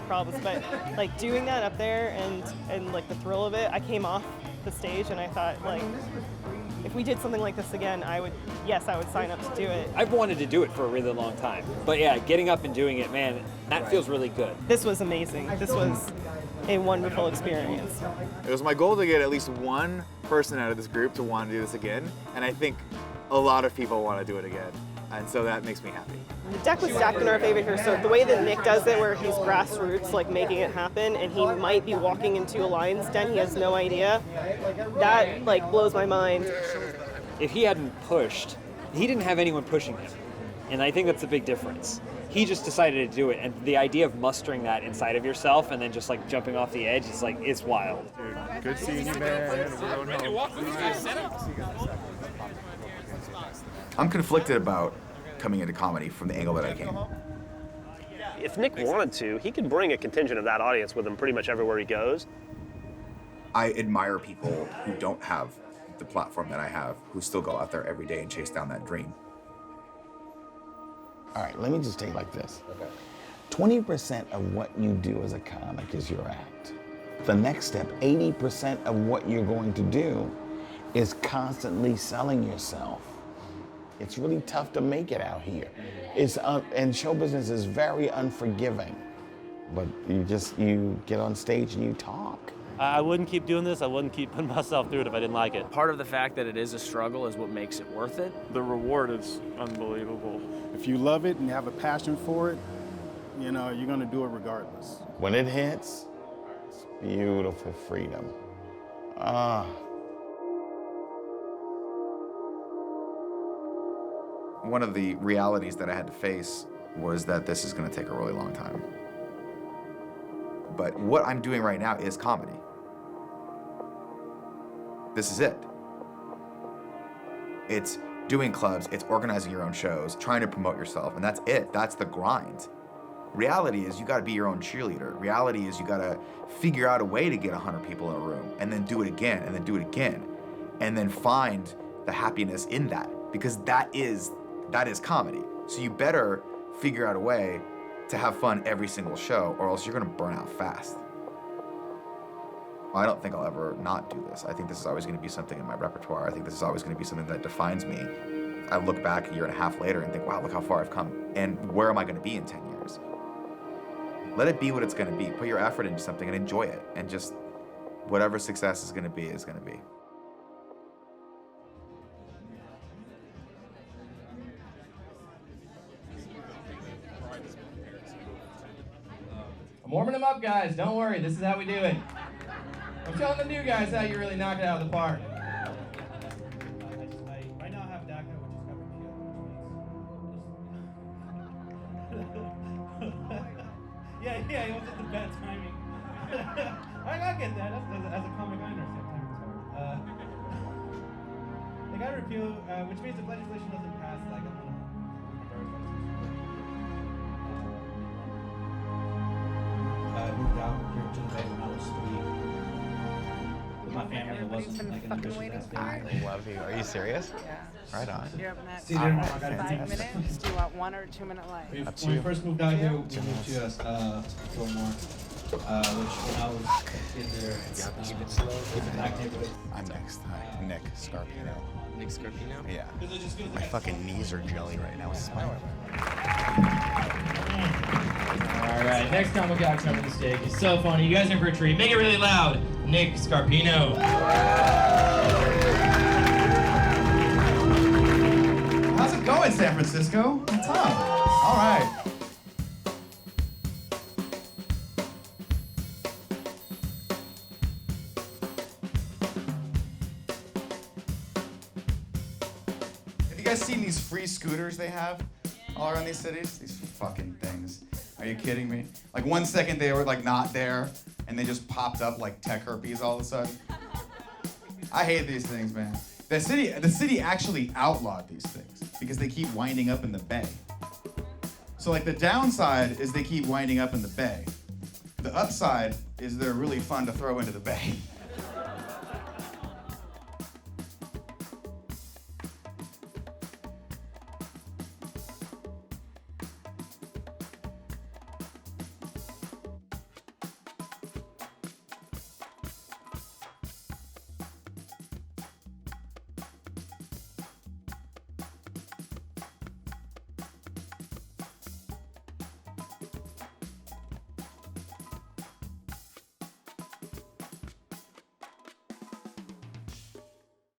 problems. But doing that up there and the thrill of it, I came off the stage and I thought if we did something like this again, I would sign up to do it. I've wanted to do it for a really long time. But yeah, getting up and doing it, man, that feels really good. This was amazing. This was a wonderful experience. It was my goal to get at least one person out of this group to want to do this again, and I think a lot of people want to do it again, and so that makes me happy. The deck was stacked in our favor here, so the way that Nick does it, where he's grassroots, making it happen, and he might be walking into a lion's den, he has no idea, that blows my mind. If he hadn't pushed, he didn't have anyone pushing him, and I think that's a big difference. He just decided to do it, and the idea of mustering that inside of yourself and then just jumping off the edge, it's wild. Dude, good seeing you, man. We're going home. I'm conflicted about coming into comedy from the angle that I came. If Nick wanted to, he could bring a contingent of that audience with him pretty much everywhere he goes. I admire people who don't have the platform that I have, who still go out there every day and chase down that dream. All right, let me just take it like this. 20% of what you do as a comic is your act. The next step, 80% of what you're going to do is constantly selling yourself. It's really tough to make it out here. And show business is very unforgiving. But you get on stage and you talk. I wouldn't keep doing this. I wouldn't keep putting myself through it if I didn't like it. Part of the fact that it is a struggle is what makes it worth it. The reward is unbelievable. If you love it and have a passion for it, you know, you're gonna do it regardless. When it hits, it's beautiful freedom. One of the realities that I had to face was that this is gonna take a really long time. But what I'm doing right now is comedy. This is it. It's doing clubs, it's organizing your own shows, trying to promote yourself, and that's it. That's the grind. Reality is you gotta be your own cheerleader. Reality is you gotta figure out a way to get 100 people in a room, and then do it again, and then do it again, and then find the happiness in that, because that is comedy. So you better figure out a way to have fun every single show, or else you're gonna burn out fast. I don't think I'll ever not do this. I think this is always gonna be something in my repertoire. I think this is always gonna be something that defines me. I look back a year and a half later and think, wow, look how far I've come. And where am I gonna be in 10 years? Let it be what it's gonna be. Put your effort into something and enjoy it. And just whatever success is gonna be is gonna be. I'm warming them up, guys. Don't worry. This is how we do it. I'm telling the new guys how you really knock it out of the park. Right now I have DACA, which is covered Yeah, it was just a bad timing. I get that. As a comic, I understand timing's hard. They got repealed, which means if legislation doesn't pass, like, I'm gonna moved out here to the Bay when I was 3. With my family, it wasn't like an ambitious ass thing. I love you. Are you serious? Yeah. Right on. You're up next. See, there- 5 minutes. Do you want 1 or 2 minute light? When we first moved out here, we moved to Fillmore, which when I was a kid there, keep it slow. Black neighborhood. I'm next. Hi, Nick Scarpino. Nick Scarpino? Yeah. My fucking knees are jelly right now. This is my All right, next comic guy coming to the stage. He's so funny. You guys are in for a treat. Make it really loud. Nick Scarpino. How's it going, San Francisco? What's up? All right. Have you guys seen these free scooters they have all around these cities? These fucking things. Are you kidding me? Like 1 second they were like not there, and they just popped up like tech herpes all of a sudden. I hate these things, man. The city actually outlawed these things because they keep winding up in the bay. So like the downside is they keep winding up in the bay. The upside is they're really fun to throw into the bay.